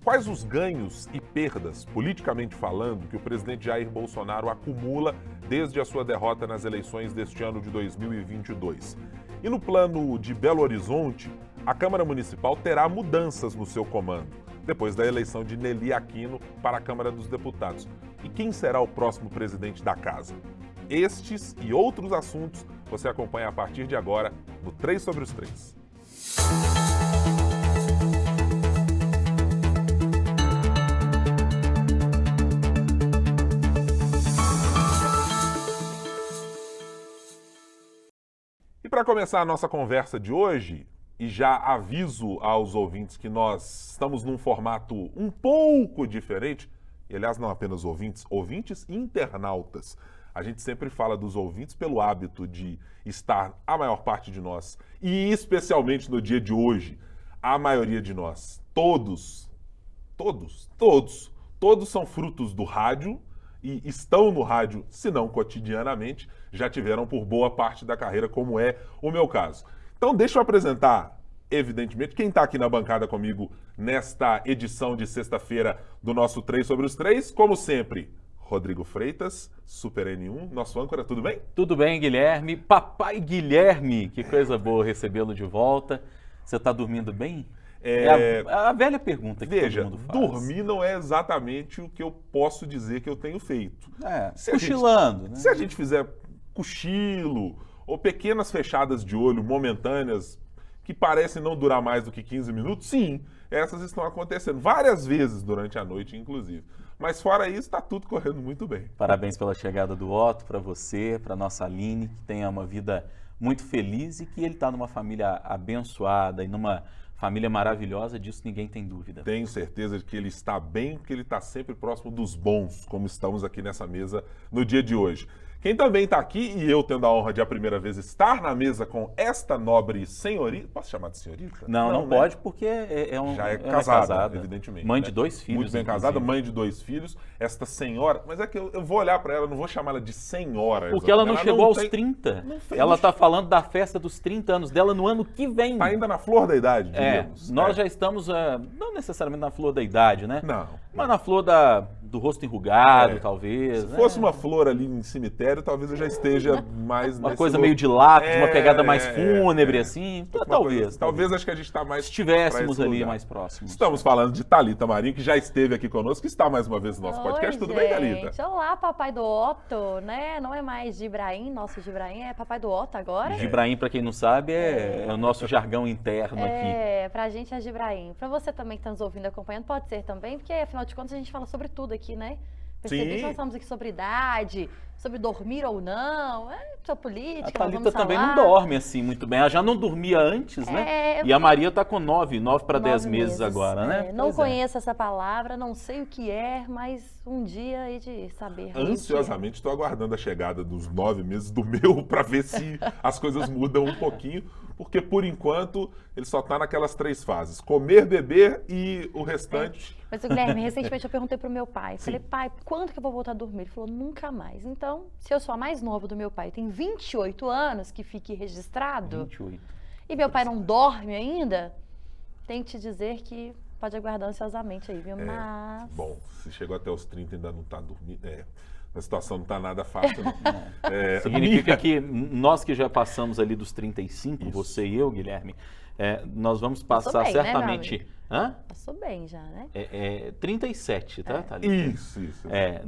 Quais os ganhos e perdas, politicamente falando, que o presidente Jair Bolsonaro acumula desde a sua derrota nas eleições deste ano de 2022? E no plano de Belo Horizonte, a Câmara Municipal terá mudanças no seu comando, depois da eleição de Nelly Aquino para a Câmara dos Deputados. E quem será o próximo presidente da casa? Estes e outros assuntos você acompanha a partir de agora no 3 sobre os 3. E para começar a nossa conversa de hoje, e já aviso aos ouvintes que nós estamos num formato um pouco diferente, e aliás não apenas ouvintes e internautas. A gente sempre fala dos ouvintes pelo hábito de estar, a maior parte de nós, e especialmente no dia de hoje, a maioria de nós, todos são frutos do rádio e estão no rádio, se não cotidianamente, já tiveram por boa parte da carreira, como é o meu caso. Então deixa eu apresentar, evidentemente, quem está aqui na bancada comigo nesta edição de sexta-feira do nosso 3 sobre os 3, como sempre, Rodrigo Freitas, Super N1, nosso âncora, tudo bem? Tudo bem, Guilherme. Papai Guilherme, que coisa boa recebê-lo de volta. Você está dormindo bem? É a velha pergunta que todo mundo faz. Dormir não é exatamente o que eu posso dizer que eu tenho feito. Cochilando, né? Se a gente fizer cochilo ou pequenas fechadas de olho momentâneas que parecem não durar mais do que 15 minutos, sim, essas estão acontecendo várias vezes durante a noite, inclusive. Mas fora isso, está tudo correndo muito bem. Parabéns pela chegada do Otto, para você, para nossa Aline, que tenha uma vida muito feliz e que ele está numa família abençoada e numa família maravilhosa, disso ninguém tem dúvida. Tenho certeza de que ele está bem, porque ele está sempre próximo dos bons, como estamos aqui nessa mesa no dia de hoje. Quem também está aqui, e eu tendo a honra de a primeira vez estar na mesa com esta nobre senhorita... Posso chamar de senhorita? Não né? Pode, porque já é casada, evidentemente. Mãe de 2 filhos. Muito bem casada, mãe de 2 filhos. Esta senhora... Mas é que eu vou olhar para ela, não vou chamar ela de senhora. Porque ela não chegou aos 30. Ela está falando da festa dos 30 anos dela no ano que vem. Está ainda na flor da idade, digamos. Nós já estamos, não necessariamente na flor da idade, né? Não. Mas na flor do rosto enrugado, talvez. Se fosse uma flor ali em cemitério, talvez eu já esteja mais... Uma coisa meio de lápis, uma pegada mais fúnebre, assim. Talvez. Talvez acho que a gente está mais... Estivéssemos ali mais próximos. Estamos falando de Thalita Marinho, que já esteve aqui conosco, que está mais uma vez no nosso podcast. Tudo bem, Thalita? Olá, papai do Otto, né? Não é mais Gibraim, nosso Gibraim, é papai do Otto agora. Gibraim, para quem não sabe, é o nosso jargão interno aqui. Pra gente é Gibraim. Pra você também que está nos ouvindo e acompanhando, pode ser também, porque afinal de contas a gente fala sobre tudo aqui, né? Percebi que nós falamos aqui sobre idade, sobre dormir ou não, sobre política. A Thalita também não dorme assim muito bem. Ela já não dormia antes, né? E a Maria está com 9 para 10 meses agora, né? Não conheço essa palavra, não sei o que é, mas um dia hei de saber. Ansiosamente estou aguardando a chegada dos 9 meses do meu para ver se as coisas mudam um pouquinho. Porque, por enquanto, ele só está naquelas 3 fases. Comer, beber e o restante... Mas, Guilherme, recentemente eu perguntei pro meu pai. Falei, pai, quando que eu vou voltar a dormir? Ele falou, nunca mais. Então, se eu sou a mais nova do meu pai, tem 28 anos, que fique registrado. 28. E meu pai não dorme ainda, tenho que te dizer que pode aguardar ansiosamente aí, viu? Mas... Bom, se chegou até os 30 e ainda não está dormindo... A situação não está nada fácil, não. Significa que nós que já passamos ali dos 35, você e eu, Guilherme, nós vamos passar certamente... Né, passou bem já, né? 37, tá, Thalita? Isso.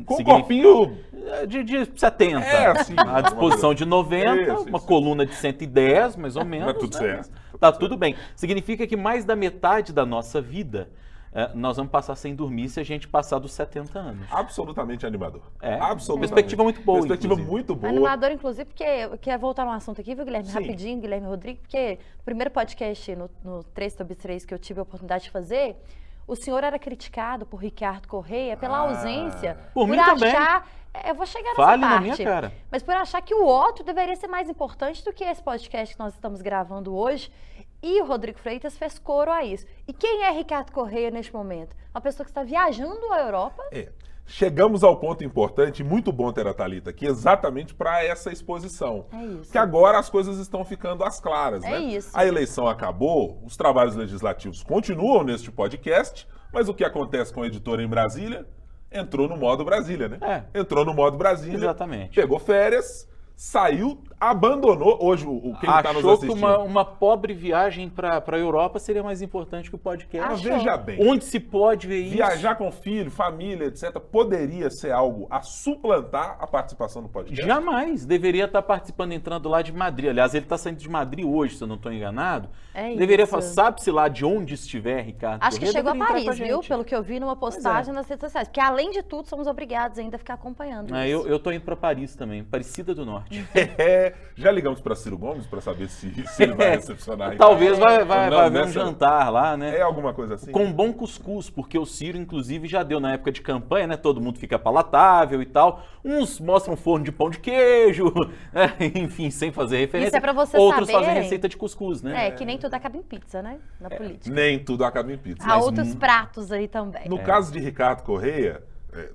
Com um corpinho de 70. Assim, à disposição de 90, uma coluna de 110, mais ou menos. Mas tudo certo. Tá tudo bem. Significa que mais da metade da nossa vida... nós vamos passar sem dormir se a gente passar dos 70 anos. Absolutamente animador. Absolutamente. Perspectiva muito boa, Perspectiva muito boa. Animador, inclusive, porque eu quero voltar no assunto aqui, viu, Guilherme? Rapidinho, Guilherme Rodrigues, porque o primeiro podcast no 3 sobre 3 que eu tive a oportunidade de fazer, o senhor era criticado por Ricardo Correia pela ausência. Por mim também. Eu vou chegar nessa parte. Na minha cara. Mas por achar que o Otto deveria ser mais importante do que esse podcast que nós estamos gravando hoje. E o Rodrigo Freitas fez coro a isso. E quem é Ricardo Correia neste momento? Uma pessoa que está viajando à Europa. Chegamos ao ponto importante, muito bom ter a Thalita aqui, exatamente para essa exposição. É isso. Que agora as coisas estão ficando às claras, né? É isso. A eleição acabou, os trabalhos legislativos continuam neste podcast, Mas o que acontece com a editora em Brasília? Entrou no modo Brasília, né? Entrou no modo Brasília. Exatamente. Pegou férias, saiu, abandonou. Hoje, quem está nos assistindo... Achou que uma pobre viagem para a Europa seria mais importante que o podcast. Mas veja bem. Onde se pode ver isso? Viajar com filho, família, etc., poderia ser algo a suplantar a participação no podcast? Jamais. Deveria estar participando, entrando lá de Madrid. Aliás, ele está saindo de Madrid hoje, se eu não estou enganado. Deveria falar, sabe-se lá de onde estiver, Ricardo. Acho que chegou a Paris, viu? Gente. Pelo que eu vi numa postagem nas redes sociais. Porque, além de tudo, somos obrigados ainda a ficar acompanhando isso. Eu tô indo para Paris também, Aparecida do Norte. Já ligamos para Ciro Gomes para saber se ele vai recepcionar. Talvez vai haver um jantar lá, né? É alguma coisa assim? Com bom cuscuz, porque o Ciro, inclusive, já deu na época de campanha, né? Todo mundo fica palatável e tal. Uns mostram forno de pão de queijo, né? Enfim, sem fazer referência. Isso é pra vocês Outros saberem. fazem receita de cuscuz, né? Que nem tudo acaba em pizza, né? Na política. Nem tudo acaba em pizza. Há outros pratos aí também. No caso de Ricardo Correia,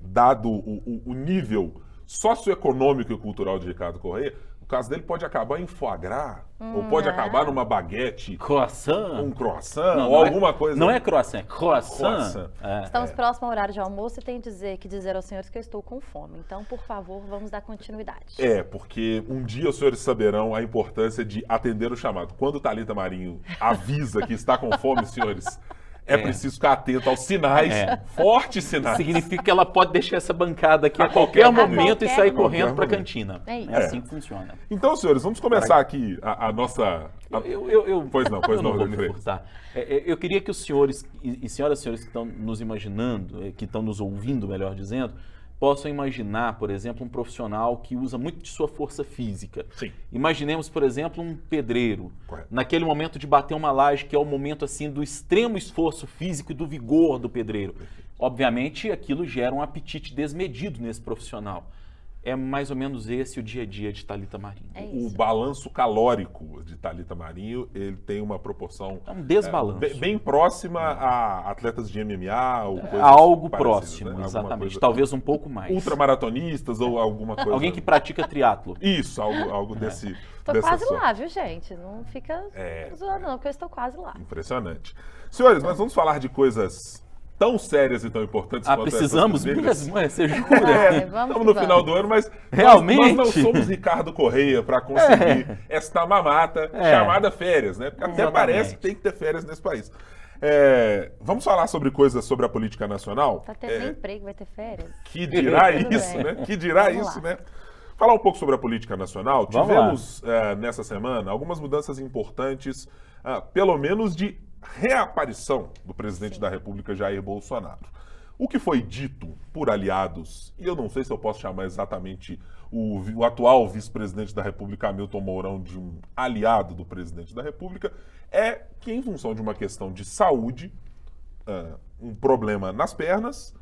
dado o nível socioeconômico e cultural de Ricardo Correia, o caso dele pode acabar em foie gras, ou pode acabar numa baguete, croissant, um croissant, ou alguma coisa. Não é croissant, é croissant. Estamos próximo ao horário de almoço e tenho que dizer aos senhores que eu estou com fome. Então, por favor, vamos dar continuidade. Porque um dia os senhores saberão a importância de atender o chamado. Quando Thalita Marinho avisa que está com fome, senhores... É preciso ficar atento aos sinais, fortes sinais. Significa que ela pode deixar essa bancada aqui a qualquer momento e sair correndo para a cantina. É assim que funciona. Então, senhores, vamos começar aqui a nossa... Pois não, vou me furtar. Eu queria que os senhores e senhoras que estão nos imaginando, que estão nos ouvindo, melhor dizendo, possam imaginar, por exemplo, um profissional que usa muito de sua força física. Sim. Imaginemos, por exemplo, um pedreiro. Correto. Naquele momento de bater uma laje, que é o momento assim do extremo esforço físico e do vigor do pedreiro. Obviamente, aquilo gera um apetite desmedido nesse profissional. É mais ou menos esse o dia a dia de Thalita Marinho. O balanço calórico de Thalita Marinho, ele tem uma proporção... É um desbalanço. Bem próxima a atletas de MMA ou coisas algo parecidas, próximo, né? exatamente. Talvez um pouco mais. Ultramaratonistas ou alguma coisa... Alguém que pratica triatlo. Isso, algo desse... Estou quase lá, viu, gente? Não fica zoando não, porque eu estou quase lá. Impressionante. Senhores, nós vamos falar de coisas... tão sérias e tão importantes quanto precisamos essas mesmo? Você jura? Estamos no final do ano, mas realmente nós não somos Ricardo Correia para conseguir esta mamata chamada férias, né? Porque até parece que tem que ter férias nesse país. Vamos falar sobre coisas sobre a política nacional? Tá tendo nem emprego, vai ter férias. Que dirá isso, né? Que dirá isso, né? Falar um pouco sobre a política nacional. Tivemos nessa semana algumas mudanças importantes, pelo menos de reaparição do presidente da República, Jair Bolsonaro. O que foi dito por aliados, e eu não sei se eu posso chamar exatamente o atual vice-presidente da República, Hamilton Mourão, de um aliado do presidente da República, é que em função de uma questão de saúde, um problema nas pernas,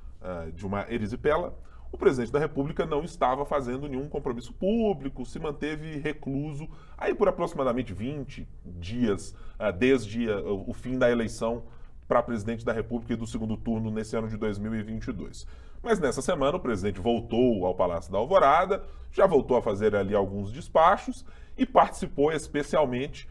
de uma erisipela, o presidente da República não estava fazendo nenhum compromisso público, se manteve recluso, aí por aproximadamente 20 dias, desde o fim da eleição para presidente da República e do segundo turno nesse ano de 2022. Mas nessa semana o presidente voltou ao Palácio da Alvorada, já voltou a fazer ali alguns despachos e participou especialmente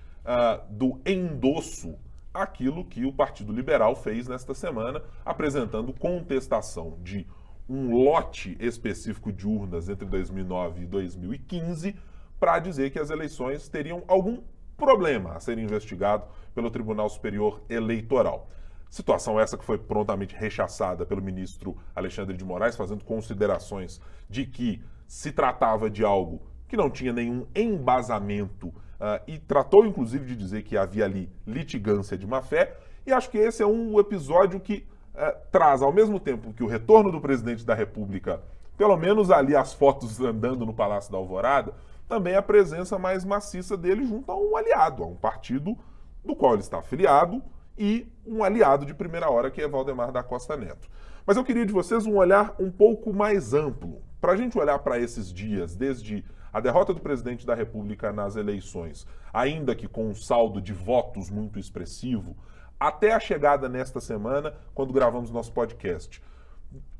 do endosso àquilo que o Partido Liberal fez nesta semana, apresentando contestação de um lote específico de urnas entre 2009 e 2015 para dizer que as eleições teriam algum problema a ser investigado pelo Tribunal Superior Eleitoral. Situação essa que foi prontamente rechaçada pelo ministro Alexandre de Moraes, fazendo considerações de que se tratava de algo que não tinha nenhum embasamento e tratou inclusive de dizer que havia ali litigância de má-fé. E acho que esse é um episódio que traz, ao mesmo tempo que o retorno do presidente da República, pelo menos ali as fotos andando no Palácio da Alvorada, também a presença mais maciça dele junto a um aliado, a um partido do qual ele está afiliado e um aliado de primeira hora, que é Valdemar da Costa Neto. Mas eu queria de vocês um olhar um pouco mais amplo, para a gente olhar para esses dias, desde a derrota do presidente da República nas eleições, ainda que com um saldo de votos muito expressivo, até a chegada nesta semana, quando gravamos nosso podcast,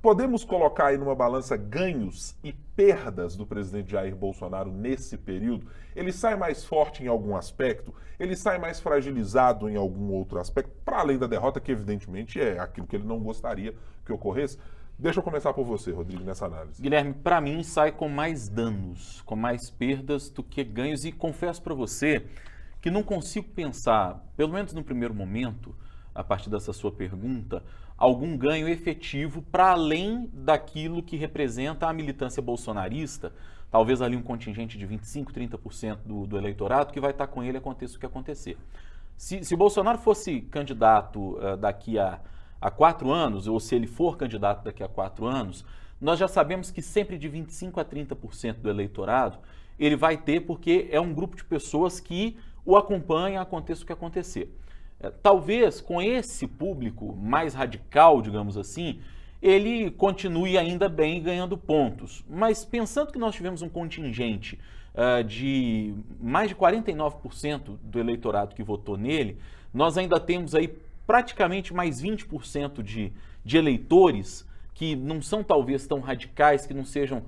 Podemos colocar aí numa balança ganhos e perdas do presidente Jair Bolsonaro nesse período? Ele sai mais forte em algum aspecto? Ele sai mais fragilizado em algum outro aspecto? Para além da derrota, que evidentemente é aquilo que ele não gostaria que ocorresse. Deixa eu começar por você, Rodrigo, nessa análise. Guilherme, para mim sai com mais danos, com mais perdas do que ganhos. E confesso para você que não consigo pensar, pelo menos no primeiro momento, a partir dessa sua pergunta, algum ganho efetivo para além daquilo que representa a militância bolsonarista, talvez ali um contingente de 25%, 30% do eleitorado que vai estar com ele, aconteça o que acontecer. Se Bolsonaro fosse candidato daqui a 4 anos, ou se ele for candidato daqui a 4 anos, nós já sabemos que sempre de 25% a 30% do eleitorado ele vai ter, porque é um grupo de pessoas que o acompanha, aconteça o que acontecer. Talvez com esse público mais radical, digamos assim, ele continue ainda bem ganhando pontos. Mas pensando que nós tivemos um contingente de mais de 49% do eleitorado que votou nele, nós ainda temos aí praticamente mais 20% de eleitores que não são talvez tão radicais, que não sejam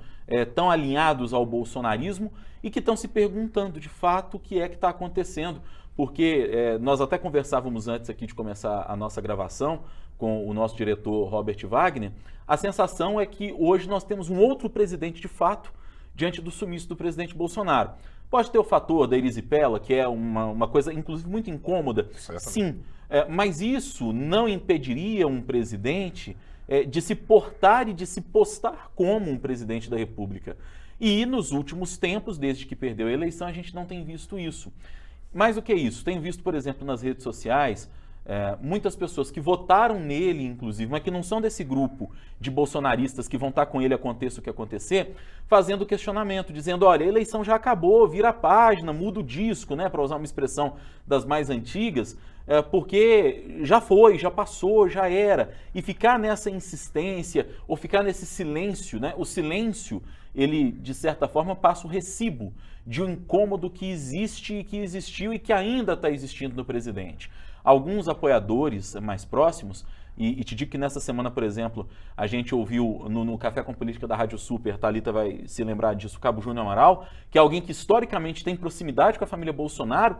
tão alinhados ao bolsonarismo e que estão se perguntando de fato o que é que está acontecendo. Porque nós até conversávamos antes aqui de começar a nossa gravação com o nosso diretor Robert Wagner, a sensação é que hoje nós temos um outro presidente de fato diante do sumiço do presidente Bolsonaro. Pode ter o fator da erisipela, que é uma coisa inclusive muito incômoda, sim, mas isso não impediria um presidente de se portar e de se postar como um presidente da República. E nos últimos tempos, desde que perdeu a eleição, a gente não tem visto isso. Mais do que isso, tem visto, por exemplo, nas redes sociais, muitas pessoas que votaram nele, inclusive, mas que não são desse grupo de bolsonaristas que vão estar com ele, aconteça o que acontecer, fazendo questionamento, dizendo, olha, a eleição já acabou, vira a página, muda o disco, né, para usar uma expressão das mais antigas, porque já foi, já passou, já era. E ficar nessa insistência, ou ficar nesse silêncio, né, o silêncio, ele, de certa forma, passa o recibo de um incômodo que existe e que existiu e que ainda está existindo no presidente. Alguns apoiadores mais próximos, e te digo que nessa semana, por exemplo, a gente ouviu no Café com Política da Rádio Super, Thalita vai se lembrar disso, o Cabo Júnior Amaral, que é alguém que historicamente tem proximidade com a família Bolsonaro,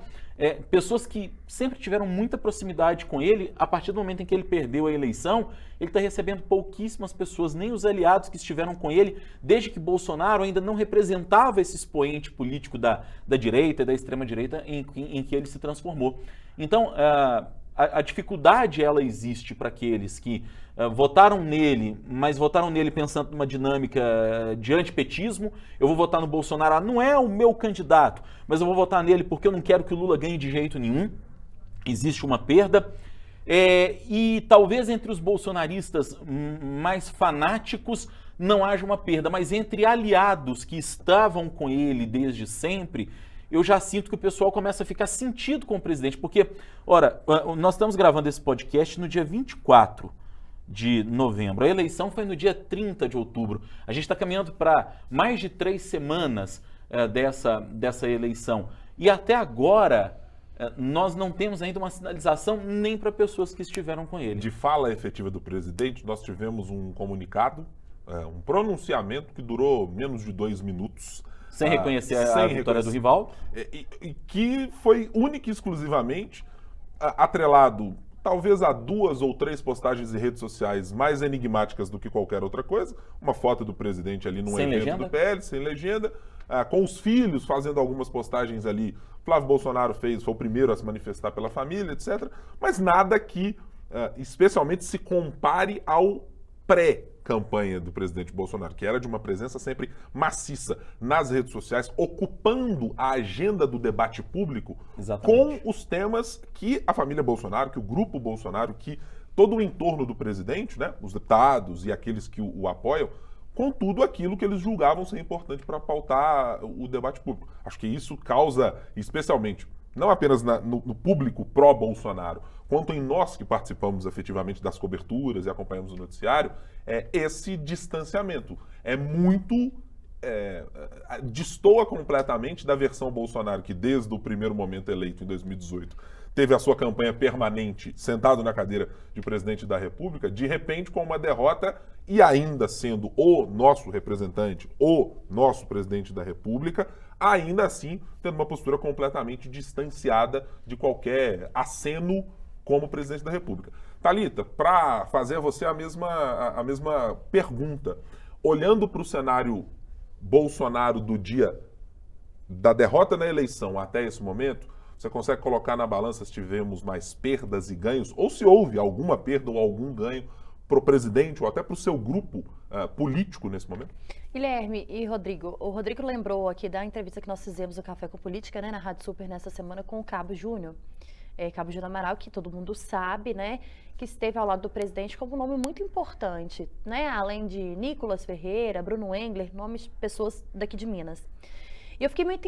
pessoas que sempre tiveram muita proximidade com ele, a partir do momento em que ele perdeu a eleição, ele está recebendo pouquíssimas pessoas, nem os aliados que estiveram com ele, desde que Bolsonaro ainda não representava esse expoente político da direita e da extrema-direita em que ele se transformou. Então, a dificuldade, ela existe para aqueles que votaram nele, mas votaram nele pensando numa dinâmica de antipetismo. Eu vou votar no Bolsonaro, não é o meu candidato, mas eu vou votar nele porque eu não quero que o Lula ganhe de jeito nenhum. Existe uma perda. E talvez entre os bolsonaristas mais fanáticos não haja uma perda, mas entre aliados que estavam com ele desde sempre, eu já sinto que o pessoal começa a ficar sentido com o presidente, porque, ora, nós estamos gravando esse podcast no dia 24 de novembro, a eleição foi no dia 30 de outubro, a gente está caminhando para mais de 3 semanas dessa eleição, e até agora nós não temos ainda uma sinalização nem para pessoas que estiveram com ele. De fala efetiva do presidente, nós tivemos um comunicado, um pronunciamento que durou menos de 2 minutos, sem reconhecer a vitória do rival. E que foi única e exclusivamente atrelado, talvez a 2 ou 3 postagens em redes sociais mais enigmáticas do que qualquer outra coisa. Uma foto do presidente ali num evento do PL, sem legenda, com os filhos fazendo algumas postagens ali. Flávio Bolsonaro foi o primeiro a se manifestar pela família, etc. Mas nada que especialmente se compare ao pré-campanha do presidente Bolsonaro, que era de uma presença sempre maciça nas redes sociais, ocupando a agenda do debate público. Exatamente. Com os temas que a família Bolsonaro, que o grupo Bolsonaro, que todo o entorno do presidente, né, os deputados e aqueles que o apoiam, com tudo aquilo que eles julgavam ser importante para pautar o debate público. Acho que isso causa, especialmente, não apenas no público pró-Bolsonaro, quanto em nós que participamos efetivamente das coberturas e acompanhamos o noticiário, esse distanciamento. Destoa completamente da versão Bolsonaro que desde o primeiro momento eleito em 2018 teve a sua campanha permanente sentado na cadeira de presidente da República, de repente com uma derrota e ainda sendo o nosso representante, o nosso presidente da República, ainda assim tendo uma postura completamente distanciada de qualquer aceno como presidente da República. Thalita, para fazer a você a mesma pergunta, olhando para o cenário Bolsonaro do dia da derrota na eleição até esse momento, você consegue colocar na balança se tivemos mais perdas e ganhos, ou se houve alguma perda ou algum ganho para o presidente ou até para o seu grupo político nesse momento? Guilherme e Rodrigo, o Rodrigo lembrou aqui da entrevista que nós fizemos no Café com Política, né, na Rádio Super nessa semana com o Cabo Júnior. Cabo Júnior Amaral, que todo mundo sabe, né, que esteve ao lado do presidente como um nome muito importante, né, além de Nicolas Ferreira, Bruno Engler, nomes de pessoas daqui de Minas. E eu fiquei muito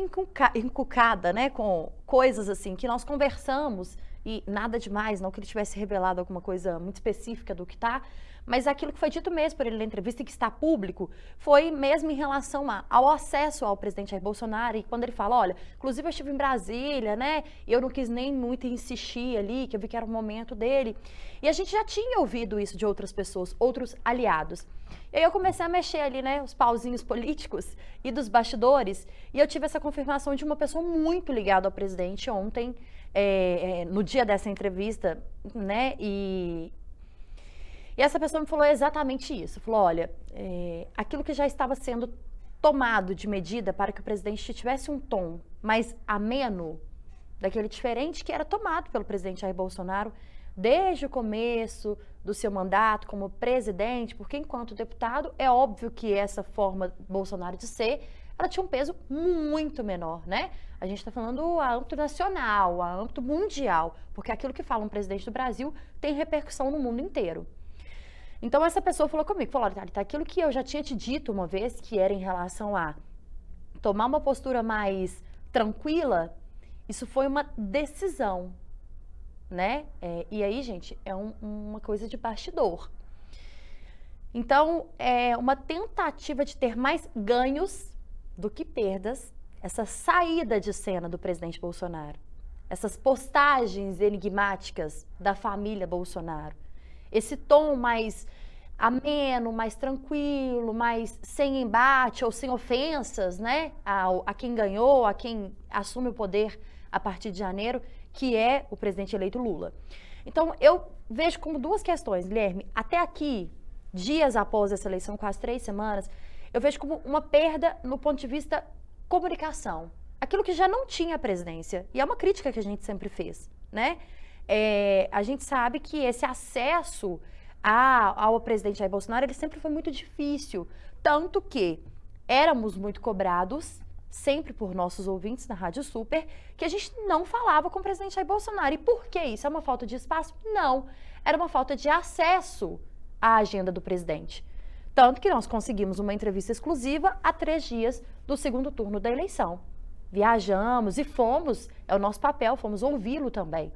encucada, né, com coisas assim que nós conversamos e nada demais, não que ele tivesse revelado alguma coisa muito específica do que tá, mas aquilo que foi dito mesmo por ele na entrevista e que está público foi mesmo em relação ao acesso ao presidente Jair Bolsonaro. E quando ele fala, olha, inclusive eu estive em Brasília, né, e eu não quis nem muito insistir ali, que eu vi que era o momento dele. E a gente já tinha ouvido isso de outras pessoas, outros aliados. E aí eu comecei a mexer ali, né, os pauzinhos políticos e dos bastidores, e eu tive essa confirmação de uma pessoa muito ligada ao presidente ontem, no dia dessa entrevista, né, e essa pessoa me falou exatamente isso, falou, olha, aquilo que já estava sendo tomado de medida para que o presidente tivesse um tom mais ameno, daquele diferente que era tomado pelo presidente Jair Bolsonaro desde o começo do seu mandato como presidente, porque enquanto deputado, é óbvio que essa forma Bolsonaro de ser, ela tinha um peso muito menor, né? A gente está falando a âmbito nacional, a âmbito mundial, porque aquilo que fala um presidente do Brasil tem repercussão no mundo inteiro. Então essa pessoa falou comigo, falou, olha, Thalita, aquilo que eu já tinha te dito uma vez, que era em relação a tomar uma postura mais tranquila, isso foi uma decisão, né? E aí, gente, é uma coisa de bastidor. Então, é uma tentativa de ter mais ganhos do que perdas, essa saída de cena do presidente Bolsonaro, essas postagens enigmáticas da família Bolsonaro, esse tom mais ameno, mais tranquilo, mais sem embate ou sem ofensas, né, a quem ganhou, a quem assume o poder a partir de janeiro, que é o presidente eleito Lula. Então, eu vejo como duas questões, Guilherme. Até aqui, dias após essa eleição, quase 3 semanas, eu vejo como uma perda no ponto de vista comunicação. Aquilo que já não tinha presidência. E é uma crítica que a gente sempre fez, né? A gente sabe que esse acesso ao presidente Jair Bolsonaro, ele sempre foi muito difícil. Tanto que éramos muito cobrados, sempre por nossos ouvintes na Rádio Super, que a gente não falava com o presidente Jair Bolsonaro. E por que isso? É uma falta de espaço? Não. Era uma falta de acesso à agenda do presidente. Tanto que nós conseguimos uma entrevista exclusiva a 3 dias do segundo turno da eleição. Viajamos e fomos, é o nosso papel, fomos ouvi-lo também.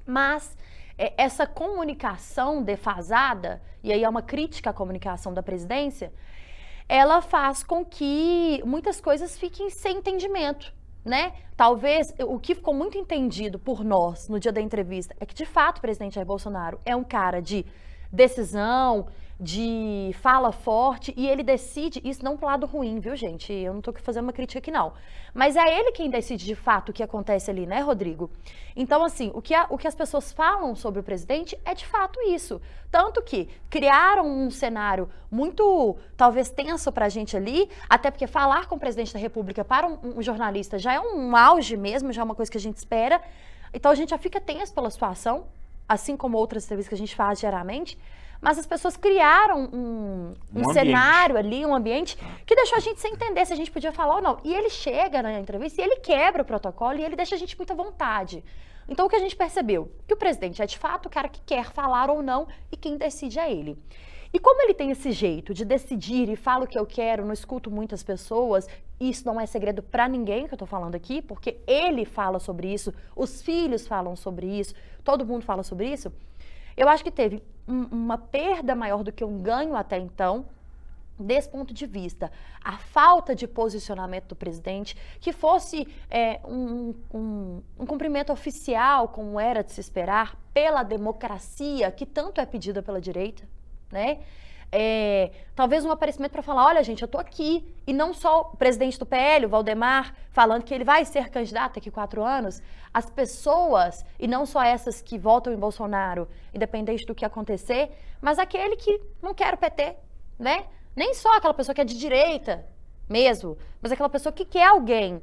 Mas essa comunicação defasada, e aí é uma crítica à comunicação da presidência, ela faz com que muitas coisas fiquem sem entendimento, né? Talvez o que ficou muito entendido por nós no dia da entrevista é que, de fato, o presidente Jair Bolsonaro é um cara de decisão, de fala forte, e ele decide, isso não pro lado ruim, viu, gente? Eu não tô fazendo uma crítica aqui, não. Mas é ele quem decide, de fato, o que acontece ali, né, Rodrigo? Então, assim, o que as pessoas falam sobre o presidente é, de fato, isso. Tanto que criaram um cenário muito, talvez, tenso pra gente ali, até porque falar com o presidente da República para um jornalista já é um auge mesmo, já é uma coisa que a gente espera. Então, a gente já fica tenso pela situação, assim como outras entrevistas que a gente faz diariamente. Mas as pessoas criaram um cenário ali, um ambiente que deixou a gente sem entender se a gente podia falar ou não. E ele chega na entrevista e ele quebra o protocolo e ele deixa a gente muito à vontade. Então, o que a gente percebeu? Que o presidente é, de fato, o cara que quer falar ou não e quem decide é ele. E como ele tem esse jeito de decidir e fala o que eu quero, não escuto muitas pessoas, isso não é segredo para ninguém que eu tô falando aqui, porque ele fala sobre isso, os filhos falam sobre isso, todo mundo fala sobre isso, eu acho que teve uma perda maior do que um ganho até então, desse ponto de vista, a falta de posicionamento do presidente, que fosse um cumprimento oficial, como era de se esperar, pela democracia, que tanto é pedida pela direita, né? Talvez um aparecimento para falar, olha gente, eu tô aqui, e não só o presidente do PL, o Valdemar, falando que ele vai ser candidato daqui 4 anos, as pessoas, e não só essas que votam em Bolsonaro, independente do que acontecer, mas aquele que não quer o PT, né? Nem só aquela pessoa que é de direita mesmo, mas aquela pessoa que quer alguém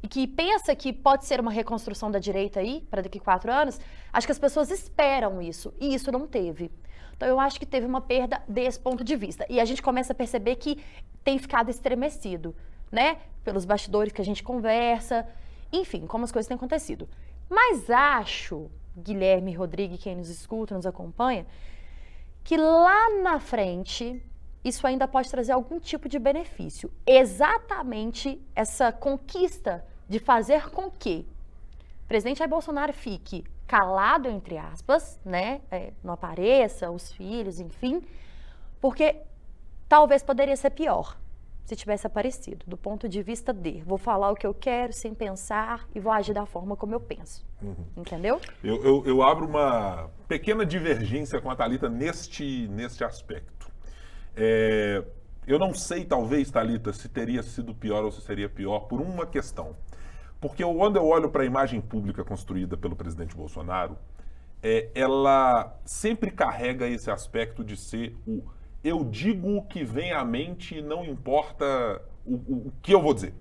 e que pensa que pode ser uma reconstrução da direita aí, para daqui 4 anos, acho que as pessoas esperam isso, e isso não teve. Então, eu acho que teve uma perda desse ponto de vista. E a gente começa a perceber que tem ficado estremecido, né? Pelos bastidores que a gente conversa, enfim, como as coisas têm acontecido. Mas acho, Guilherme, Rodrigo, quem nos escuta, nos acompanha, que lá na frente isso ainda pode trazer algum tipo de benefício. Exatamente essa conquista de fazer com que o presidente Jair Bolsonaro fique calado, entre aspas, né? Não apareça, os filhos, enfim, porque talvez poderia ser pior se tivesse aparecido, do ponto de vista de vou falar o que eu quero sem pensar e vou agir da forma como eu penso. Entendeu? Eu abro uma pequena divergência com a Thalita neste aspecto. Eu não sei, talvez, Thalita, se teria sido pior ou se seria pior por uma questão. Porque quando eu olho para a imagem pública construída pelo presidente Bolsonaro, ela sempre carrega esse aspecto de ser o eu digo o que vem à mente e não importa o que eu vou dizer.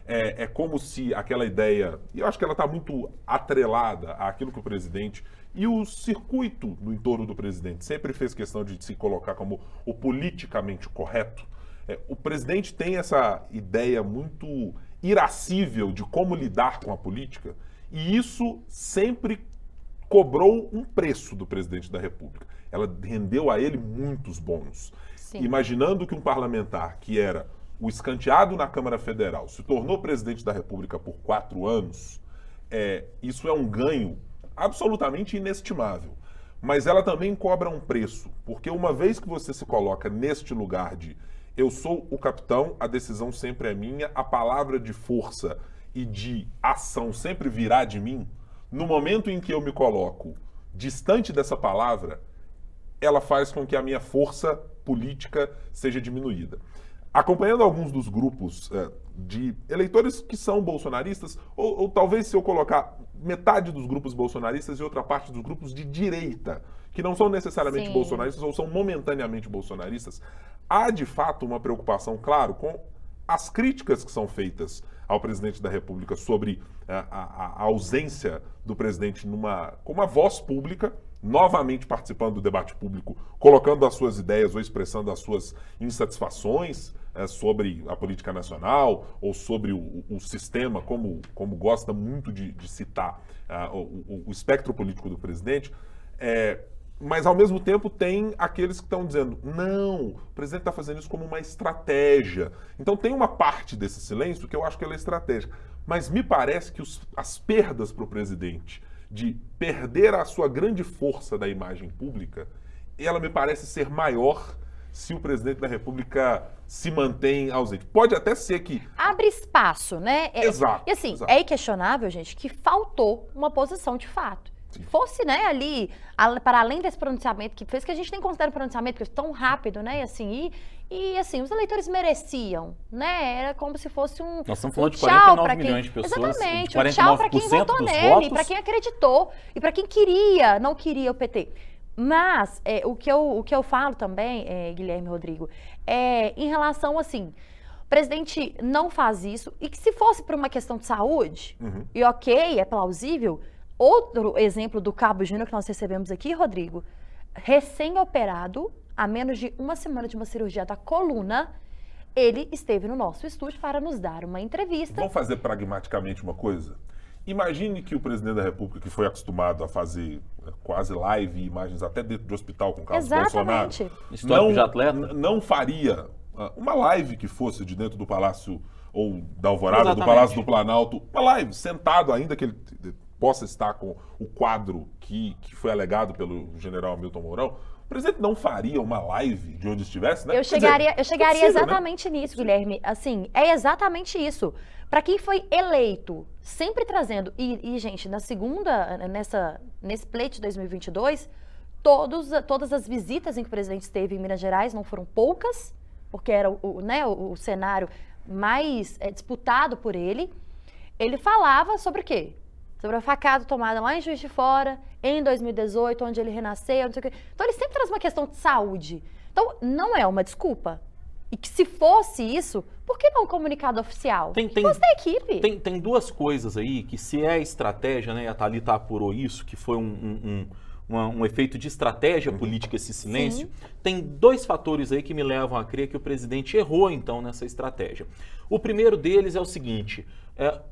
É como se aquela ideia, e eu acho que ela está muito atrelada àquilo que o presidente e o circuito no entorno do presidente sempre fez questão de se colocar como o politicamente correto. O presidente tem essa ideia muito irascível de como lidar com a política, e isso sempre cobrou um preço do presidente da República. Ela rendeu a ele muitos bônus. Sim. Imaginando que um parlamentar que era o escanteado na Câmara Federal se tornou presidente da República por 4 anos, isso é um ganho absolutamente inestimável. Mas ela também cobra um preço, porque uma vez que você se coloca neste lugar de eu sou o capitão, a decisão sempre é minha, a palavra de força e de ação sempre virá de mim, no momento em que eu me coloco distante dessa palavra, ela faz com que a minha força política seja diminuída. Acompanhando alguns dos grupos de eleitores que são bolsonaristas, ou talvez se eu colocar metade dos grupos bolsonaristas e outra parte dos grupos de direita, que não são necessariamente Sim. bolsonaristas ou são momentaneamente bolsonaristas, há de fato uma preocupação, claro, com as críticas que são feitas ao presidente da República sobre a ausência do presidente com uma voz pública, novamente participando do debate público, colocando as suas ideias ou expressando as suas insatisfações sobre a política nacional ou sobre o sistema, como gosta muito de citar o espectro político do presidente. Mas, ao mesmo tempo, tem aqueles que estão dizendo não, o presidente está fazendo isso como uma estratégia. Então, tem uma parte desse silêncio que eu acho que ela é estratégica. Mas me parece que as perdas para o presidente de perder a sua grande força da imagem pública, ela me parece ser maior se o presidente da República se mantém ausente. Pode até ser que... Abre espaço, né? Exato. E assim, exato. é inquestionável, gente, que faltou uma posição de fato. Sim. Fosse, né, ali, para além desse pronunciamento que fez, que a gente nem considera um pronunciamento que é tão rápido, né, e assim, os eleitores mereciam, né, era como se fosse um Nós estamos falando de tchau 49 para quem, milhões de pessoas, exatamente, de um tchau para 49% quem votou dos nele, votos. para quem acreditou e para quem não queria o PT. Mas o que eu falo também, Guilherme, Rodrigo, em relação, assim, o presidente não faz isso, e que se fosse por uma questão de saúde, e ok, é plausível. Outro exemplo do Cabo Júnior que nós recebemos aqui, Rodrigo, recém-operado, há menos de uma semana de uma cirurgia da coluna, ele esteve no nosso estúdio para nos dar uma entrevista. Vamos fazer pragmaticamente uma coisa? Imagine que o presidente da República, que foi acostumado a fazer quase live e imagens até dentro de hospital com o Carlos Bolsonaro, Histórico de atleta, não faria uma live que fosse de dentro do Palácio ou da Alvorada, Exatamente. do Palácio do Planalto, uma live, sentado ainda que ele possa estar com o quadro que foi alegado pelo general Hamilton Mourão, presidente não faria uma live de onde estivesse, né? Eu chegaria possível, exatamente nisso, Guilherme. Assim, é exatamente isso. Para quem foi eleito, sempre trazendo... E gente, nesse pleito de 2022, todas as visitas em que o presidente esteve em Minas Gerais não foram poucas, porque era o cenário mais disputado por ele. Ele falava sobre o quê? Sobre a facada tomada lá em Juiz de Fora, em 2018, onde ele renasceu, não sei o quê. Então, ele sempre traz uma questão de saúde. Então, não é uma desculpa. E que se fosse isso, por que não um comunicado oficial? Fosse da equipe. Tem duas coisas aí, que se é estratégia, né, a Thalita apurou isso, que foi um efeito de estratégia política esse silêncio, tem dois fatores aí que me levam a crer que o presidente errou, então, nessa estratégia. O primeiro deles é o seguinte,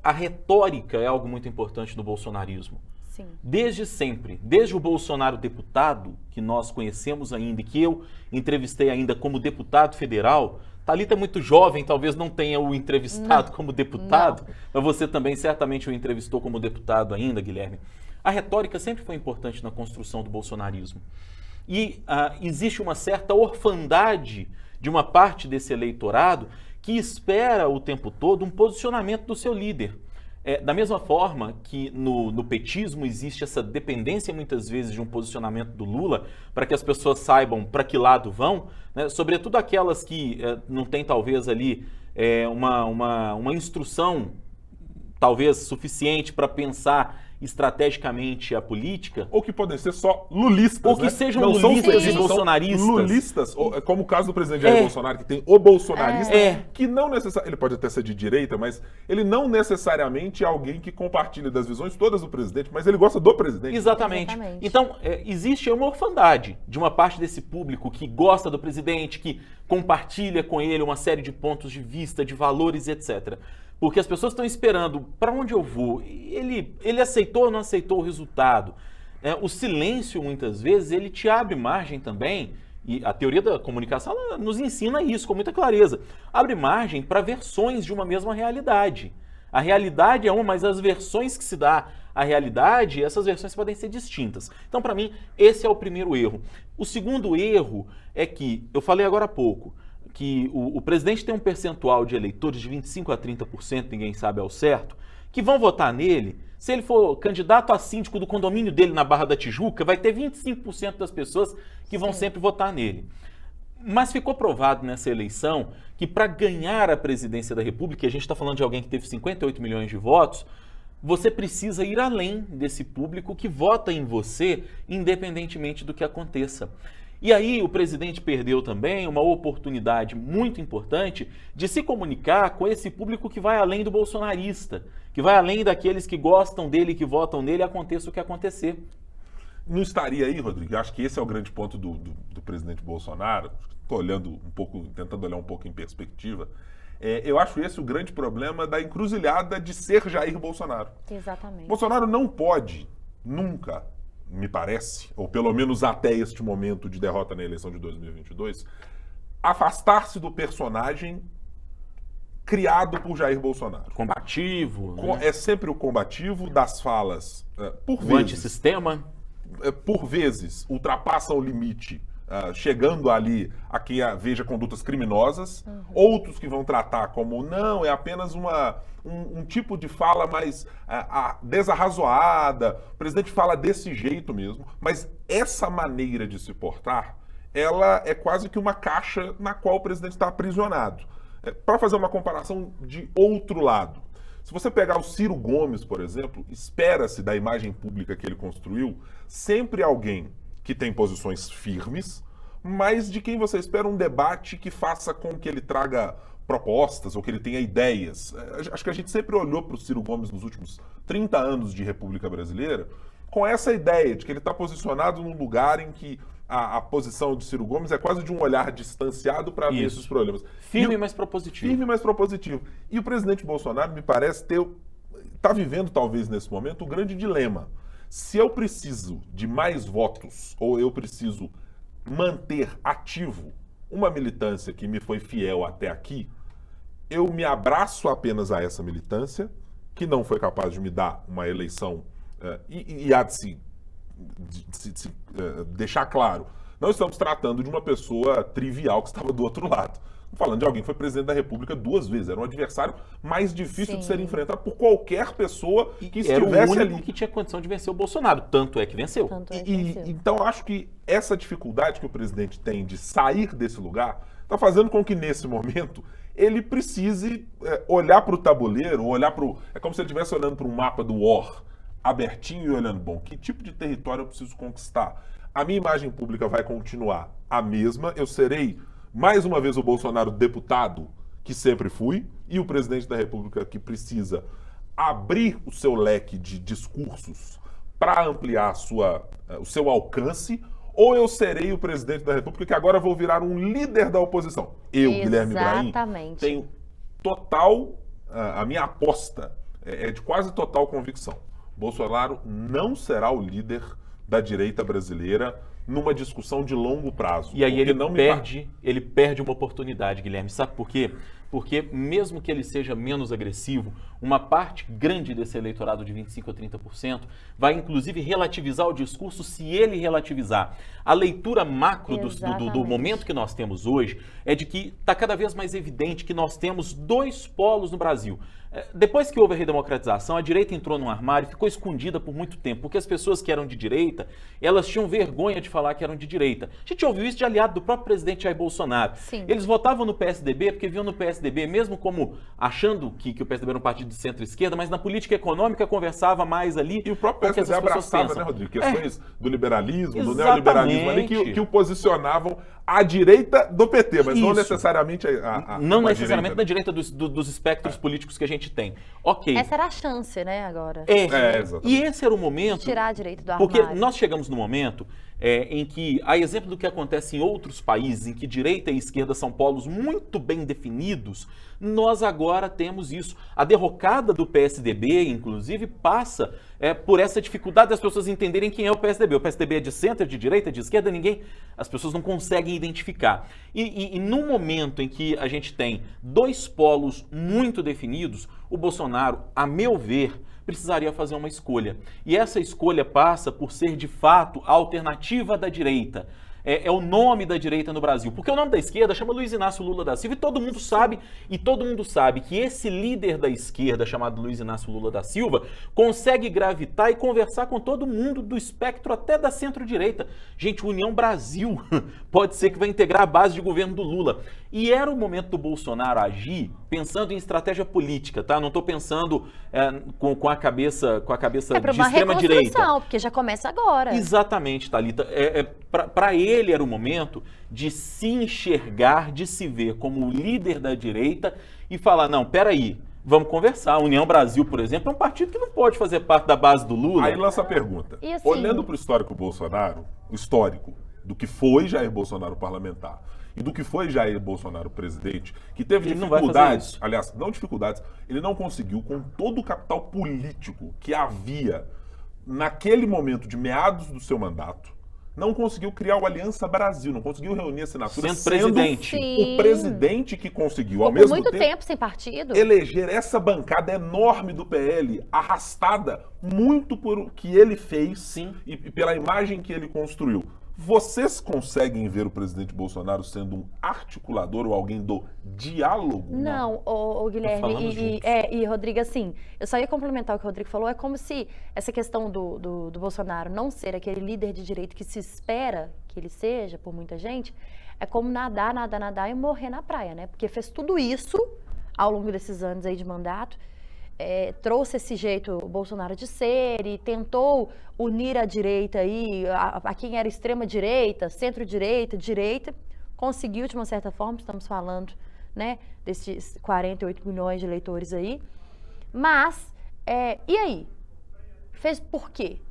a retórica é algo muito importante no bolsonarismo. Sim. Desde sempre, desde o Bolsonaro deputado, que nós conhecemos ainda e que eu entrevistei ainda como deputado federal, Thalita é muito jovem, talvez não tenha o entrevistado como deputado, mas você também certamente o entrevistou como deputado ainda, Guilherme. A retórica sempre foi importante na construção do bolsonarismo. E existe uma certa orfandade de uma parte desse eleitorado que espera o tempo todo um posicionamento do seu líder. Da mesma forma que no petismo existe essa dependência muitas vezes de um posicionamento do Lula para que as pessoas saibam para que lado vão, né? Sobretudo aquelas que não têm talvez ali uma instrução talvez suficiente para pensar estrategicamente a política. Ou que podem ser só lulistas, ou que né? sejam não lulistas são e bolsonaristas. Lulistas, como o caso do presidente Jair Bolsonaro, que tem o bolsonarista, É. que não necessariamente, ele pode até ser de direita, mas ele não necessariamente é alguém que compartilha das visões todas do presidente, mas ele gosta do presidente. Exatamente. Então, existe uma orfandade de uma parte desse público que gosta do presidente, que compartilha com ele uma série de pontos de vista, de valores, etc. Porque as pessoas estão esperando, para onde eu vou? Ele aceitou ou não aceitou o resultado? O silêncio, muitas vezes, ele te abre margem também, e a teoria da comunicação ela nos ensina isso com muita clareza, abre margem para versões de uma mesma realidade. A realidade é uma, mas as versões que se dá à realidade, essas versões podem ser distintas. Então, para mim, esse é o primeiro erro. O segundo erro é que, eu falei agora há pouco, que o presidente tem um percentual de eleitores de 25% a 30%, ninguém sabe ao certo, que vão votar nele. Se ele for candidato a síndico do condomínio dele na Barra da Tijuca, vai ter 25% das pessoas que vão sempre votar nele. Mas ficou provado nessa eleição que para ganhar a presidência da República, e a gente está falando de alguém que teve 58 milhões de votos, você precisa ir além desse público que vota em você, independentemente do que aconteça. E aí o presidente perdeu também uma oportunidade muito importante de se comunicar com esse público que vai além do bolsonarista, que vai além daqueles que gostam dele, que votam nele, aconteça o que acontecer. Não estaria aí, Rodrigo? Eu acho que esse é o grande ponto do presidente Bolsonaro. Estou olhando um pouco, tentando olhar um pouco em perspectiva. Eu acho esse o grande problema da encruzilhada de ser Jair Bolsonaro. Exatamente. Bolsonaro não pode, nunca, me parece, ou pelo menos até este momento de derrota na eleição de 2022, afastar-se do personagem criado por Jair Bolsonaro. Combativo. É sempre o combativo das falas, por O vezes. antissistema. Por vezes, ultrapassam o limite, chegando ali a quem veja condutas criminosas. Outros que vão tratar como, não, é apenas um tipo de fala mais desarrazoada, o presidente fala desse jeito mesmo, mas essa maneira de se portar, ela é quase que uma caixa na qual o presidente está aprisionado. Para fazer uma comparação de outro lado, se você pegar o Ciro Gomes, por exemplo, espera-se da imagem pública que ele construiu sempre alguém que tem posições firmes, mas de quem você espera um debate que faça com que ele traga propostas ou que ele tenha ideias. Acho que a gente sempre olhou para o Ciro Gomes nos últimos 30 anos de República Brasileira com essa ideia de que ele está posicionado num lugar em que a posição de Ciro Gomes é quase de um olhar distanciado para ver esses problemas. Firme, mas propositivo. Firme, mas propositivo. E o presidente Bolsonaro, me parece, está vivendo, talvez, nesse momento, o grande dilema. Se eu preciso de mais votos, ou eu preciso manter ativo uma militância que me foi fiel até aqui, eu me abraço apenas a essa militância, que não foi capaz de me dar uma eleição, e há de se deixar claro, Não estamos tratando de uma pessoa trivial que estava do outro lado. Estamos falando de alguém que foi presidente da República 2 vezes. Era um adversário mais difícil de ser enfrentado por qualquer pessoa que estivesse ali. Era o único que tinha condição de vencer o Bolsonaro. Tanto é que venceu. Então, acho que essa dificuldade que o presidente tem de sair desse lugar está fazendo com que, nesse momento, ele precise olhar para o tabuleiro, olhar para o... É como se ele estivesse olhando para um mapa do War, abertinho e olhando, bom, que tipo de território eu preciso conquistar? A minha imagem pública vai continuar a mesma, eu serei, mais uma vez, o Bolsonaro deputado, que sempre fui, e o presidente da República que precisa abrir o seu leque de discursos para ampliar o seu alcance, ou eu serei o presidente da República que agora vou virar um líder da oposição. Eu, Guilherme Ibrahim, tenho total, a minha aposta é de quase total convicção. Bolsonaro não será o líder da direita brasileira numa discussão de longo prazo. E aí ele perde uma oportunidade, Guilherme. Sabe por quê? Porque mesmo que ele seja menos agressivo, uma parte grande desse eleitorado de 25% a 30% vai inclusive relativizar o discurso se ele relativizar. A leitura macro do momento que nós temos hoje é de que está cada vez mais evidente que nós temos dois polos no Brasil. Depois que houve a redemocratização, a direita entrou num armário e ficou escondida por muito tempo, porque as pessoas que eram de direita, elas tinham vergonha de falar que eram de direita. A gente ouviu isso de aliado do próprio presidente Jair Bolsonaro. Sim. Eles votavam no PSDB porque viam no PSDB, mesmo como achando que o PSDB era um partido de centro-esquerda, mas na política econômica conversava mais ali. E o próprio PSDB abraçava, né, Rodrigo? Questões do liberalismo, do neoliberalismo ali, que o posicionavam à direita do PT, mas não necessariamente não necessariamente na direita dos espectros políticos que a gente tem. Ok. Essa era a chance, né, agora. Exatamente. E esse era o momento... Tirar a direita do armário. Porque nós chegamos no momento em que, a exemplo do que acontece em outros países, em que direita e esquerda são polos muito bem definidos, nós agora temos isso. A derrocada do PSDB, inclusive, passa por essa dificuldade das pessoas entenderem quem é o PSDB. O PSDB é de centro, de direita, de esquerda, as pessoas não conseguem identificar. E no momento em que a gente tem dois polos muito definidos, o Bolsonaro, a meu ver, precisaria fazer uma escolha. E essa escolha passa por ser, de fato, a alternativa da direita. É o nome da direita no Brasil. Porque o nome da esquerda chama Luiz Inácio Lula da Silva e todo mundo sabe que esse líder da esquerda, chamado Luiz Inácio Lula da Silva, consegue gravitar e conversar com todo mundo do espectro até da centro-direita. Gente, União Brasil pode ser que vai integrar a base de governo do Lula. E era o momento do Bolsonaro agir pensando em estratégia política, tá? Não estou pensando com a cabeça de extrema-direita. Porque já começa agora. Exatamente, Thalita. Para ele era o momento de se enxergar, de se ver como o líder da direita e falar, não, peraí, vamos conversar. A União Brasil, por exemplo, é um partido que não pode fazer parte da base do Lula. Aí lança a pergunta. Assim, olhando para o histórico Bolsonaro, o histórico do que foi Jair Bolsonaro parlamentar e do que foi Jair Bolsonaro presidente, que teve dificuldades, aliás, não dificuldades, ele não conseguiu, com todo o capital político que havia naquele momento de meados do seu mandato, não conseguiu criar o Aliança Brasil, não conseguiu reunir assinaturas, sendo presidente. O presidente que conseguiu, ao por mesmo muito tempo, tempo sem partido, eleger essa bancada enorme do PL, arrastada muito por o que ele fez. Sim. E pela imagem que ele construiu. Vocês conseguem ver o presidente Bolsonaro sendo um articulador ou alguém do diálogo? Não, o Guilherme e Rodrigo, assim, eu só ia complementar o que o Rodrigo falou, é como se essa questão do Bolsonaro não ser aquele líder de direito que se espera que ele seja, por muita gente, é como nadar e morrer na praia, né? Porque fez tudo isso ao longo desses anos aí de mandato, trouxe esse jeito o Bolsonaro de ser e tentou unir a direita aí, a quem era extrema-direita, centro-direita, direita, conseguiu de uma certa forma, estamos falando, né, desses 48 milhões de eleitores aí, mas, e aí? Fez por quê?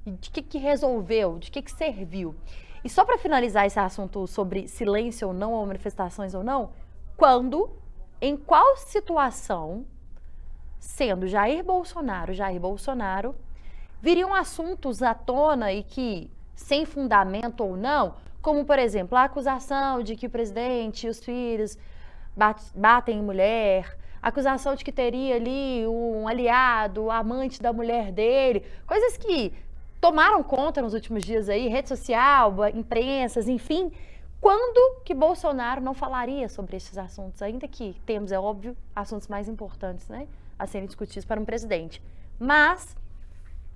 De que resolveu? De que serviu? E só para finalizar esse assunto sobre silêncio ou não, ou manifestações ou não, em qual situação, sendo Jair Bolsonaro, viriam assuntos à tona e que, sem fundamento ou não, como, por exemplo, a acusação de que o presidente e os filhos batem em mulher, a acusação de que teria ali um aliado, amante da mulher dele, coisas que tomaram conta nos últimos dias aí, rede social, imprensas, enfim, quando que Bolsonaro não falaria sobre esses assuntos, ainda que temos, é óbvio, assuntos mais importantes, né, a serem discutidos para um presidente. Mas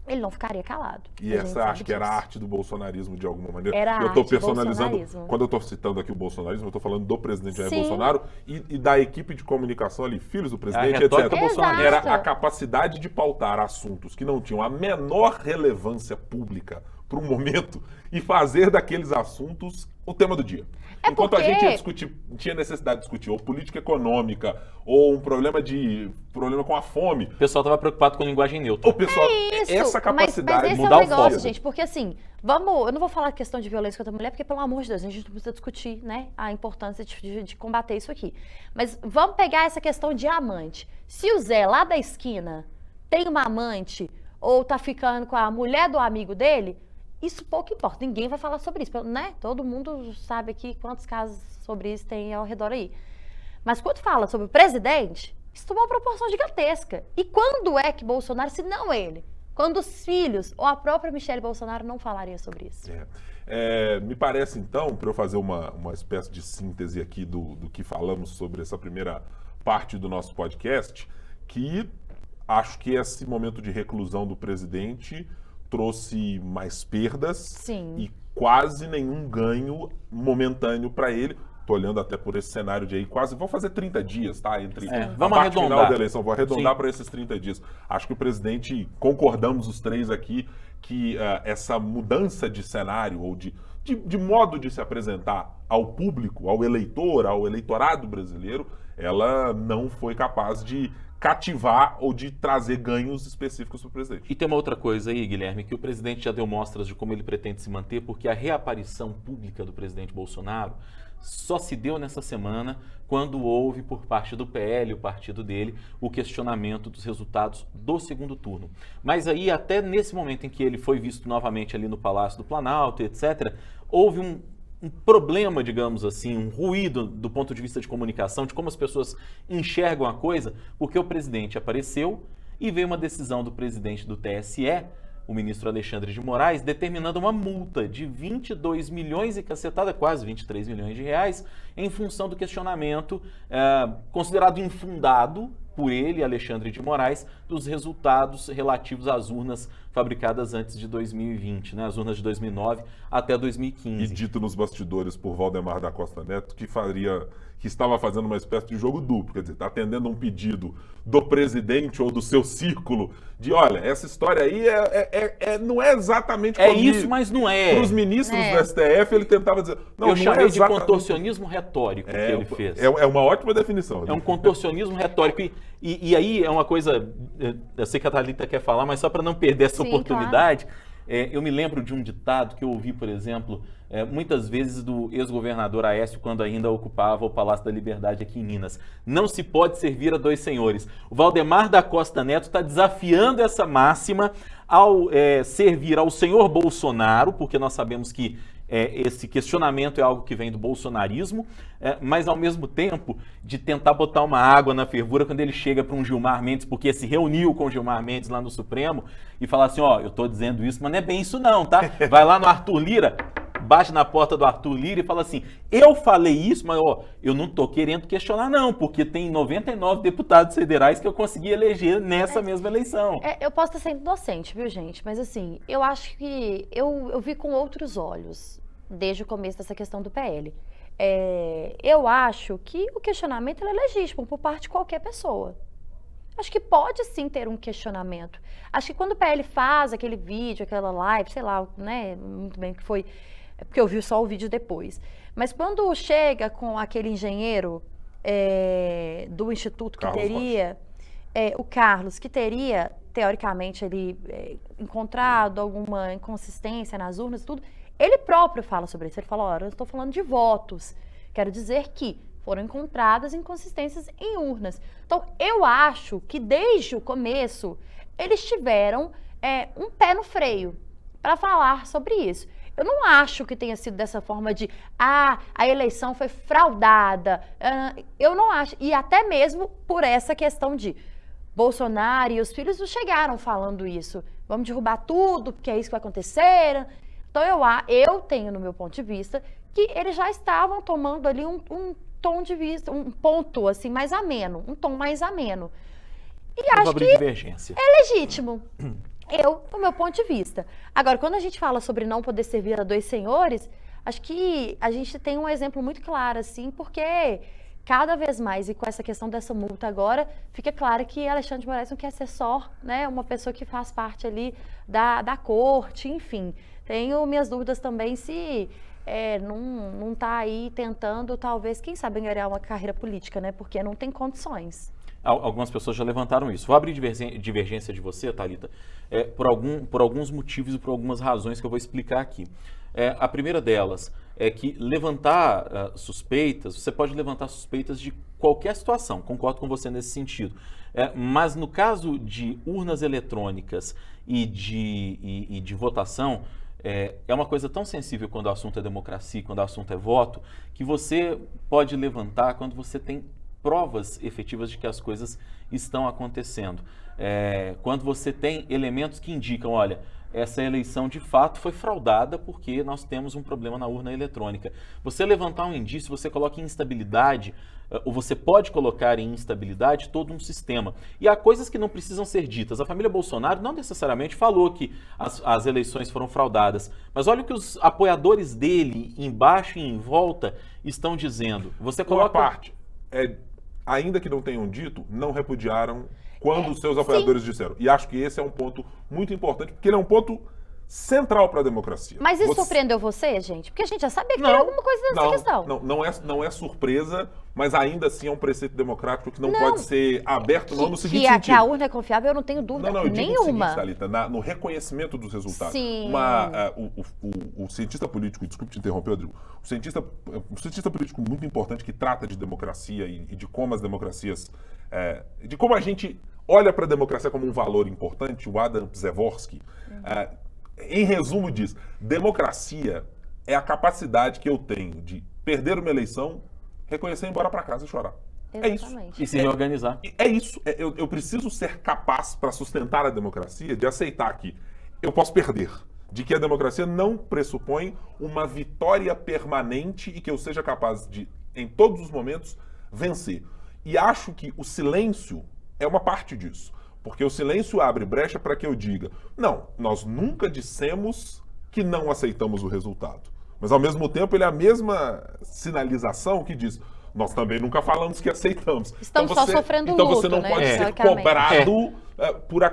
ele não ficaria calado. E essa acho que era a arte do bolsonarismo de alguma maneira. Era a eu estou arte do personalizando, bolsonarismo. quando eu estou citando aqui o bolsonarismo, eu estou falando do presidente Jair Sim. Bolsonaro e da equipe de comunicação ali, filhos do presidente, retórica etc. bolsonarista. Era a capacidade de pautar assuntos que não tinham a menor relevância pública para um momento e fazer daqueles assuntos o tema do dia. Enquanto a gente tinha necessidade de discutir ou política econômica ou um problema com a fome, O pessoal estava preocupado com linguagem neutra. o pessoal, essa capacidade mas esse mudar é o o negócio, foco. gente, porque assim, eu não vou falar questão de violência contra a mulher, porque pelo amor de Deus, a gente não precisa discutir, né, a importância de combater isso aqui. Mas vamos pegar essa questão de amante. Se o Zé, lá da esquina, tem uma amante ou tá ficando com a mulher do amigo dele, isso pouco importa, ninguém vai falar sobre isso, né? Todo mundo sabe aqui quantos casos sobre isso tem ao redor aí. Mas quando fala sobre o presidente, isso toma uma proporção gigantesca. E quando é que Bolsonaro, se não ele, quando os filhos ou a própria Michelle Bolsonaro não falaria sobre isso? Me parece, então, para eu fazer uma espécie de síntese aqui do que falamos sobre essa primeira parte do nosso podcast, que acho que esse momento de reclusão do presidente trouxe mais perdas Sim. e quase nenhum ganho momentâneo para ele. Tô olhando até por esse cenário de aí, vou fazer 30 dias, tá? Entre vamos a parte final arredondar. da eleição, vou arredondar para esses 30 dias. Acho que o presidente, concordamos os três aqui, que essa mudança de cenário ou de modo de se apresentar ao público, ao eleitor, ao eleitorado brasileiro, ela não foi capaz de cativar ou de trazer ganhos específicos para o presidente. E tem uma outra coisa aí, Guilherme, que o presidente já deu mostras de como ele pretende se manter, porque a reaparição pública do presidente Bolsonaro só se deu nessa semana quando houve, por parte do PL, o partido dele, o questionamento dos resultados do segundo turno. Mas aí, até nesse momento em que ele foi visto novamente ali no Palácio do Planalto, etc., houve um problema, digamos assim, um ruído do ponto de vista de comunicação, de como as pessoas enxergam a coisa, porque o presidente apareceu e veio uma decisão do presidente do TSE, o ministro Alexandre de Moraes, determinando uma multa de 22 milhões e cacetada, quase 23 milhões de reais, em função do questionamento considerado infundado por ele, Alexandre de Moraes, dos resultados relativos às urnas fabricadas antes de 2020, né? As urnas de 2009 até 2015. E dito nos bastidores por Valdemar da Costa Neto que estava fazendo uma espécie de jogo duplo, quer dizer, está atendendo um pedido do presidente ou do seu círculo de, olha, essa história aí não é exatamente É isso, mas não é. Para os ministros do STF, ele tentava dizer... Não, Eu chamei é de contorcionismo retórico que ele fez. É uma ótima definição. É um contorcionismo retórico. E aí é uma coisa, eu sei que a Thalita quer falar, mas só para não perder essa oportunidade, eu me lembro de um ditado que eu ouvi, por exemplo, muitas vezes do ex-governador Aécio, quando ainda ocupava o Palácio da Liberdade aqui em Minas. Não se pode servir a dois senhores. O Valdemar da Costa Neto está desafiando essa máxima ao servir ao senhor Bolsonaro, porque nós sabemos que esse questionamento é algo que vem do bolsonarismo, mas ao mesmo tempo de tentar botar uma água na fervura quando ele chega para um Gilmar Mendes, porque se reuniu com o Gilmar Mendes lá no Supremo e falar assim, eu tô dizendo isso, mas não é bem isso não, tá? Vai lá no Arthur Lira, bate na porta do Arthur Lira e fala assim, eu falei isso, mas eu não tô querendo questionar não, porque tem 99 deputados federais que eu consegui eleger nessa mesma eleição. Eu posso estar sendo inocente, viu, gente? Mas assim, eu acho que eu vi com outros olhos desde o começo dessa questão do PL. Eu acho que o questionamento é legítimo por parte de qualquer pessoa. Acho que pode sim ter um questionamento. Acho que quando o PL faz aquele vídeo, aquela live, sei lá, né, muito bem que foi, porque eu vi só o vídeo depois. Mas quando chega com aquele engenheiro do Instituto que teria, o Carlos, que teria, teoricamente, ele encontrado alguma inconsistência nas urnas e tudo, ele próprio fala sobre isso. Ele fala, olha, eu estou falando de votos. Quero dizer que foram encontradas inconsistências em urnas. Então, eu acho que desde o começo, eles tiveram um pé no freio para falar sobre isso. Eu não acho que tenha sido dessa forma de, a eleição foi fraudada. Eu não acho. E até mesmo por essa questão de Bolsonaro e os filhos não chegaram falando isso. vamos derrubar tudo, porque é isso que vai acontecer. Então, eu tenho, no meu ponto de vista, que eles já estavam tomando ali um tom de vista, um ponto assim mais ameno, um tom mais ameno. E acho que divergência. é legítimo, do meu ponto de vista. Agora, quando a gente fala sobre não poder servir a dois senhores, acho que a gente tem um exemplo muito claro, assim, porque cada vez mais, e com essa questão dessa multa agora, fica claro que Alexandre de Moraes não quer ser só, né, uma pessoa que faz parte ali da corte, enfim. Tenho minhas dúvidas também se não está aí tentando, talvez, quem sabe, ganhar uma carreira política, né, porque não tem condições. Algumas pessoas já levantaram isso. Vou abrir divergência de você, Thalita, por alguns motivos e por algumas razões que eu vou explicar aqui. A primeira delas é que levantar suspeitas, você pode levantar suspeitas de qualquer situação, concordo com você nesse sentido. Mas no caso de urnas eletrônicas e de votação, é uma coisa tão sensível quando o assunto é democracia, quando o assunto é voto, que você pode levantar quando você tem provas efetivas de que as coisas estão acontecendo. Quando você tem elementos que indicam, olha, essa eleição de fato foi fraudada porque nós temos um problema na urna eletrônica. Você levantar um indício, você coloca em instabilidade, ou você pode colocar em instabilidade todo um sistema. E há coisas que não precisam ser ditas. A família Bolsonaro não necessariamente falou que as eleições foram fraudadas, mas olha o que os apoiadores dele, embaixo e em volta, estão dizendo. Você coloca... Uma parte, ainda que não tenham dito, não repudiaram quando os seus apoiadores disseram. E acho que esse é um ponto muito importante, porque ele é um ponto central para a democracia. Mas isso surpreendeu você, gente? Porque a gente já sabia que tem alguma coisa nessa questão. Não é surpresa, mas ainda assim é um preceito democrático que não pode ser aberto no seguinte sentido. Que a urna é confiável, eu não tenho dúvida nenhuma. Thalita, no reconhecimento dos resultados. Sim. O cientista político, desculpe te interromper, Rodrigo, um cientista político muito importante que trata de democracia e de como as democracias, de como a gente olha para a democracia como um valor importante, o Adam Przeworski, em resumo diz, democracia é a capacidade que eu tenho de perder uma eleição, reconhecer e ir embora para casa e chorar. Exatamente. É isso. E se reorganizar. É isso. Eu preciso ser capaz, para sustentar a democracia, de aceitar que eu posso perder. De que a democracia não pressupõe uma vitória permanente e que eu seja capaz de, em todos os momentos, vencer. E acho que o silêncio é uma parte disso. Porque o silêncio abre brecha para que eu diga, não, nós nunca dissemos que não aceitamos o resultado. Mas, ao mesmo tempo, ele é a mesma sinalização que diz, nós também nunca falamos que aceitamos. Estamos só sofrendo luto, então você não pode ser cobrado por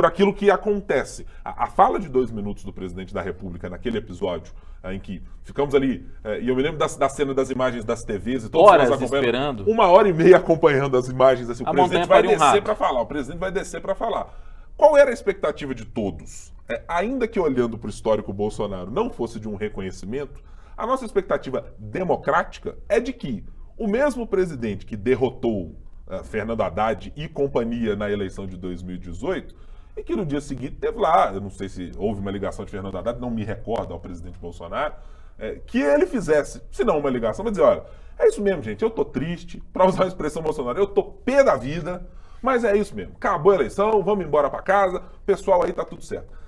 aquilo que acontece. A fala de 2 minutos do presidente da República naquele episódio, em que ficamos ali, e eu me lembro da cena das imagens das TVs e todos horas nós acompanhando, esperando. 1h30 acompanhando as imagens, assim, o presidente vai descer para falar. Qual era a expectativa de todos? Ainda que olhando para o histórico Bolsonaro não fosse de um reconhecimento, a nossa expectativa democrática é de que o mesmo presidente que derrotou Fernando Haddad e companhia na eleição de 2018, e que no dia seguinte teve lá, eu não sei se houve uma ligação de Fernando Haddad, não me recordo ao presidente Bolsonaro, que ele fizesse, se não uma ligação, mas dizer, olha, é isso mesmo, gente, eu tô triste, para usar a expressão Bolsonaro, eu tô pé da vida, mas é isso mesmo, acabou a eleição, vamos embora para casa, pessoal aí tá tudo certo.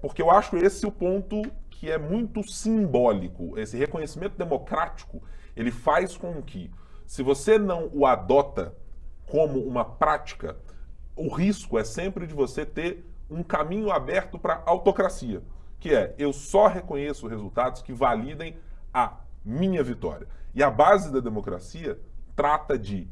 Porque eu acho esse o ponto que é muito simbólico, esse reconhecimento democrático, ele faz com que, se você não o adota como uma prática, o risco é sempre de você ter um caminho aberto para a autocracia, que eu só reconheço resultados que validem a minha vitória. E a base da democracia trata de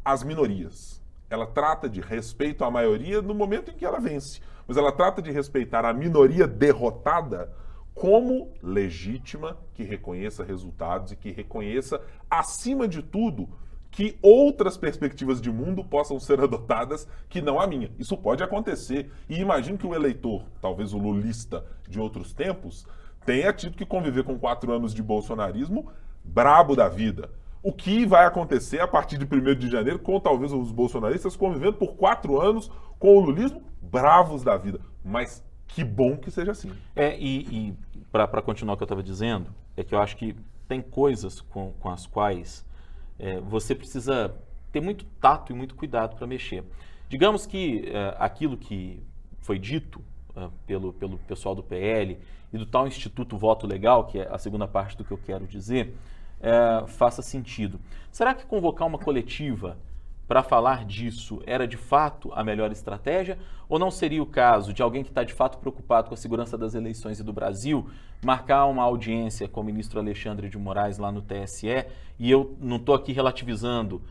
as minorias. Ela trata de respeito à maioria no momento em que ela vence, mas ela trata de respeitar a minoria derrotada como legítima, que reconheça resultados e que reconheça, acima de tudo, que outras perspectivas de mundo possam ser adotadas que não a minha. Isso pode acontecer. E imagino que o eleitor, talvez o lulista de outros tempos, tenha tido que conviver com 4 anos de bolsonarismo brabo da vida. O que vai acontecer a partir de 1º de janeiro com talvez os bolsonaristas convivendo por 4 anos com o lulismo bravos da vida. Mas que bom que seja assim. E para continuar o que eu estava dizendo, é que eu acho que tem coisas com as quais você precisa ter muito tato e muito cuidado para mexer. Digamos que aquilo que foi dito pelo pessoal do PL e do tal Instituto Voto Legal, que é a segunda parte do que eu quero dizer, faça sentido. Será que convocar uma coletiva para falar disso era de fato a melhor estratégia? Ou não seria o caso de alguém que está de fato preocupado com a segurança das eleições e do Brasil marcar uma audiência com o ministro Alexandre de Moraes lá no TSE? E eu não estou aqui relativizando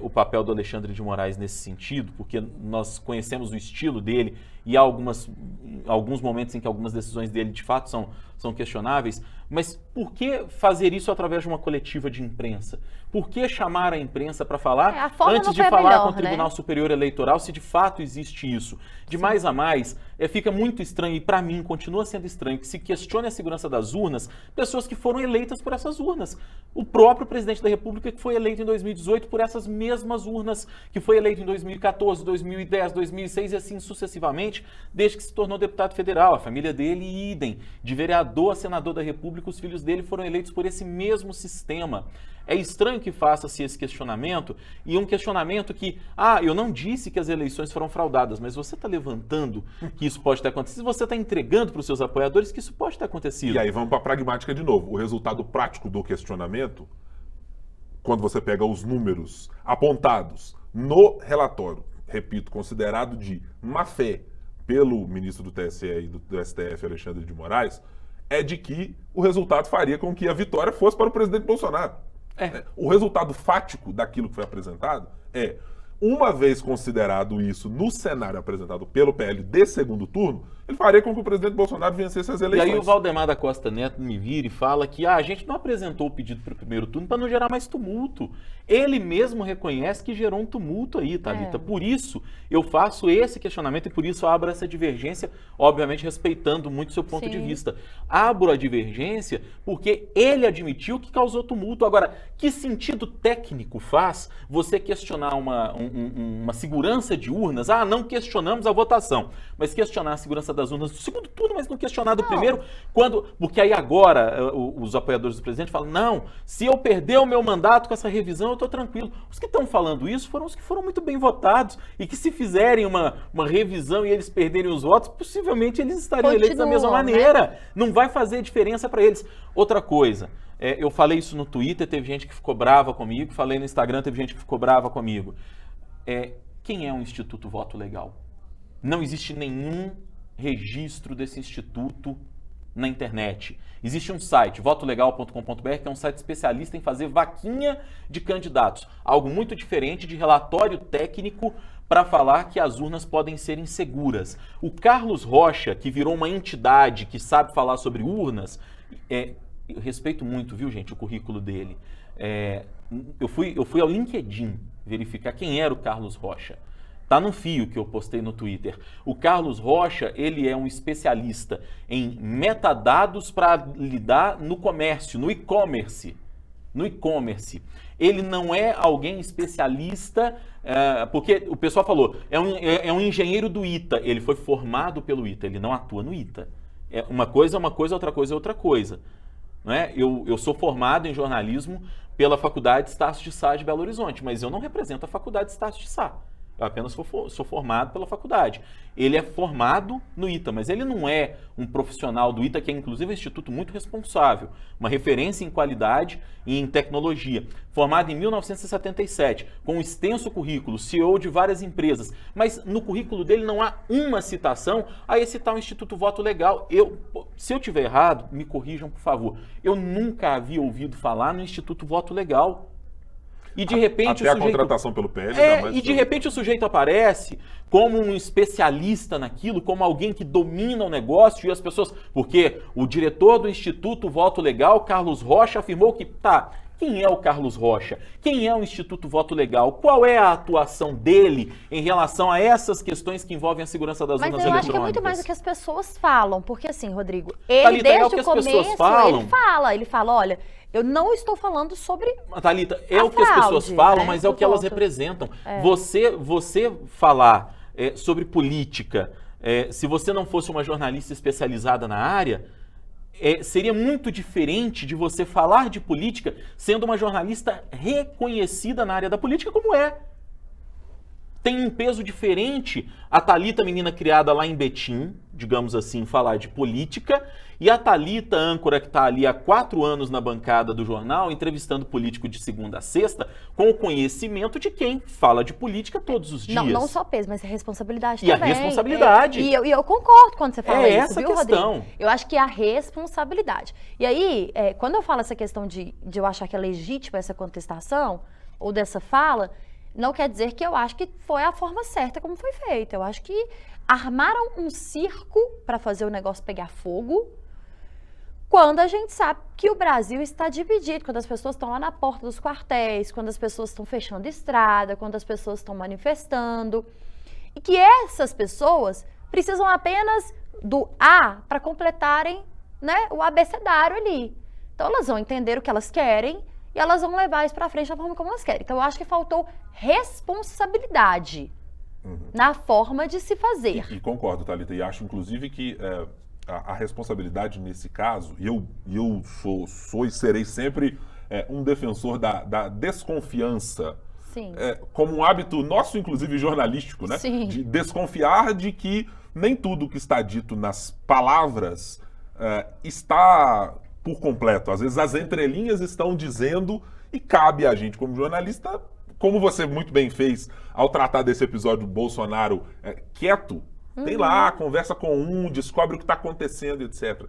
o papel do Alexandre de Moraes nesse sentido, porque nós conhecemos o estilo dele e há alguns momentos em que algumas decisões dele de fato são questionáveis, mas por que fazer isso através de uma coletiva de imprensa? Por que chamar a imprensa para falar antes de falar melhor, com o Tribunal Superior Eleitoral, se de fato existe isso? De mais a mais, fica muito estranho, e para mim continua sendo estranho, que se questione a segurança das urnas pessoas que foram eleitas por essas urnas. O próprio presidente da República que foi eleito em 2018 por essas mesmas urnas, que foi eleito em 2014, 2010, 2006 e assim sucessivamente, desde que se tornou deputado federal. A família dele, idem. De vereador a senador da República, os filhos dele foram eleitos por esse mesmo sistema. É estranho que faça-se esse questionamento, e um questionamento que, eu não disse que as eleições foram fraudadas, mas você está levantando que isso pode ter acontecido, você está entregando para os seus apoiadores que isso pode ter acontecido. E aí vamos para a pragmática de novo. O resultado prático do questionamento, quando você pega os números apontados no relatório, repito, considerado de má-fé pelo ministro do TSE e do STF, Alexandre de Moraes, é de que o resultado faria com que a vitória fosse para o presidente Bolsonaro. O resultado fático daquilo que foi apresentado uma vez considerado isso no cenário apresentado pelo PL de segundo turno, ele faria com que o presidente Bolsonaro vencesse as eleições. E aí o Valdemar da Costa Neto me vira e fala que a gente não apresentou o pedido para o primeiro turno para não gerar mais tumulto. Ele mesmo reconhece que gerou um tumulto aí, Thalita. Por isso eu faço esse questionamento e por isso eu abro essa divergência, obviamente respeitando muito o seu ponto de vista. Abro a divergência porque ele admitiu que causou tumulto. Agora, que sentido técnico faz você questionar uma segurança de urnas? Não questionamos a votação, mas questionar a segurança das urnas do segundo turno, mas não questionar do primeiro, porque aí agora os apoiadores do presidente falam, não, se eu perder o meu mandato com essa revisão, eu estou tranquilo. Os que estão falando isso foram os que foram muito bem votados e que se fizerem uma revisão e eles perderem os votos, possivelmente eles estariam eleitos da mesma maneira. Né? Não vai fazer diferença para eles. Outra coisa, eu falei isso no Twitter, teve gente que ficou brava comigo, falei no Instagram, teve gente que ficou brava comigo. Quem é o Instituto Voto Legal? Não existe nenhum registro desse instituto na internet. Existe um site, votolegal.com.br, que é um site especialista em fazer vaquinha de candidatos. Algo muito diferente de relatório técnico para falar que as urnas podem ser inseguras. O Carlos Rocha, que virou uma entidade que sabe falar sobre urnas, eu respeito muito, viu, gente, o currículo dele. Eu fui ao LinkedIn verificar quem era o Carlos Rocha. Tá no fio que eu postei no Twitter. O Carlos Rocha, ele é um especialista em metadados para lidar no comércio, no e-commerce. No e-commerce. Ele não é alguém especialista, porque o pessoal falou, é um engenheiro do ITA. Ele foi formado pelo ITA, ele não atua no ITA. Uma coisa é uma coisa, outra coisa é outra coisa. Não é? Eu sou formado em jornalismo pela Faculdade Estácio de Sá de Belo Horizonte, mas eu não represento a Faculdade Estácio de Sá. Eu apenas sou formado pela faculdade. Ele é formado no ITA, mas ele não é um profissional do ITA, que é inclusive um instituto muito responsável, uma referência em qualidade e em tecnologia. Formado em 1977, com um extenso currículo, CEO de várias empresas, mas no currículo dele não há uma citação a esse tal Instituto Voto Legal. Se eu tiver errado, me corrijam, por favor. Eu nunca havia ouvido falar no Instituto Voto Legal. E de repente até a contratação pelo PL. E de repente o sujeito aparece como um especialista naquilo, como alguém que domina o negócio e as pessoas... Porque o diretor do Instituto Voto Legal, Carlos Rocha, afirmou que... Quem é o Carlos Rocha? Quem é o Instituto Voto Legal? Qual é a atuação dele em relação a essas questões que envolvem a segurança das urnas eletrônicas? Mas eu acho que é muito mais do que as pessoas falam, porque assim, Rodrigo, ele desde o começo, ele fala, olha, eu não estou falando sobre Thalita, o que as pessoas falam, mas é o que elas representam. Você falar sobre política, se você não fosse uma jornalista especializada na área... seria muito diferente de você falar de política sendo uma jornalista reconhecida na área da política como é. tem um peso diferente a Thalita, menina criada lá em Betim, digamos assim, falar de política, e a Thalita, âncora, que está ali há 4 anos na bancada do jornal, entrevistando político de segunda a sexta, com o conhecimento de quem fala de política todos os dias. Não só peso, mas a responsabilidade e também. A responsabilidade. E eu concordo quando você fala isso, essa viu, questão. Rodrigo? Eu acho que é a responsabilidade. E aí, quando eu falo essa questão de eu achar que é legítima essa contestação, ou dessa fala, não quer dizer que eu acho que foi a forma certa como foi feita. Eu acho que armaram um circo para fazer o negócio pegar fogo, quando a gente sabe que o Brasil está dividido, quando as pessoas estão lá na porta dos quartéis, quando as pessoas estão fechando estrada, quando as pessoas estão manifestando, e que essas pessoas precisam apenas do A para completarem, né, o abecedário ali. Então elas vão entender o que elas querem e elas vão levar isso para frente da forma como elas querem. Então eu acho que faltou responsabilidade na forma de se fazer. E concordo, Thalita, e acho inclusive que a responsabilidade nesse caso, e eu sou e serei sempre um defensor da desconfiança, Sim. Como um hábito nosso, inclusive jornalístico, né? Sim. De desconfiar de que nem tudo que está dito nas palavras está por completo. Às vezes as entrelinhas estão dizendo e cabe a gente, como jornalista, como você muito bem fez ao tratar desse episódio do Bolsonaro quieto, tem lá, conversa com descobre o que está acontecendo, etc.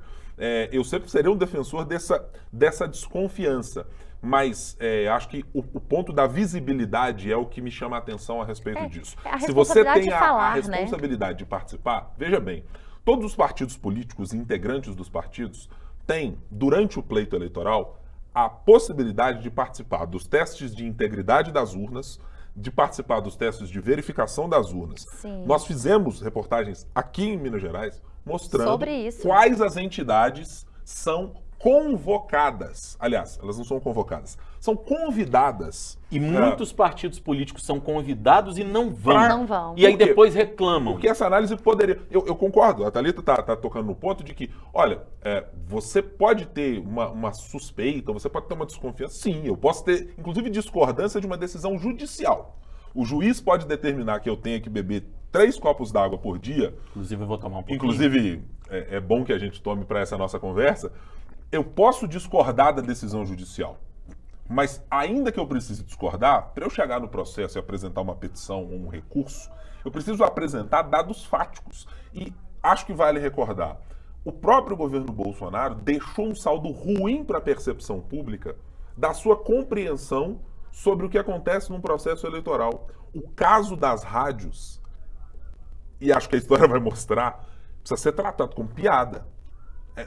Eu sempre serei um defensor dessa desconfiança, mas acho que o ponto da visibilidade é o que me chama a atenção a respeito disso. Se você tem a responsabilidade de participar, veja bem, todos os partidos políticos e integrantes dos partidos têm, durante o pleito eleitoral, a possibilidade de participar dos testes de integridade das urnas, de participar dos testes de verificação das urnas. Sim. Nós fizemos reportagens aqui em Minas Gerais mostrando sobre isso. Quais as entidades são convocadas. Aliás, elas não são convocadas, são convidadas. E muitos partidos políticos são convidados e não vão. Não vão. E aí depois reclamam. Porque essa análise poderia... Eu concordo, a Thalita está tocando no ponto de que, olha, você pode ter uma suspeita, você pode ter uma desconfiança. Sim, eu posso ter, inclusive, discordância de uma decisão judicial. O juiz pode determinar que eu tenha que beber 3 copos d'água por dia. Inclusive, eu vou tomar um pouquinho. Inclusive, é bom que a gente tome para essa nossa conversa. Eu posso discordar da decisão judicial. Mas ainda que eu precise discordar, para eu chegar no processo e apresentar uma petição ou um recurso, eu preciso apresentar dados fáticos. E acho que vale recordar, o próprio governo Bolsonaro deixou um saldo ruim para a percepção pública da sua compreensão sobre o que acontece num processo eleitoral. O caso das rádios, e acho que a história vai mostrar, precisa ser tratado como piada.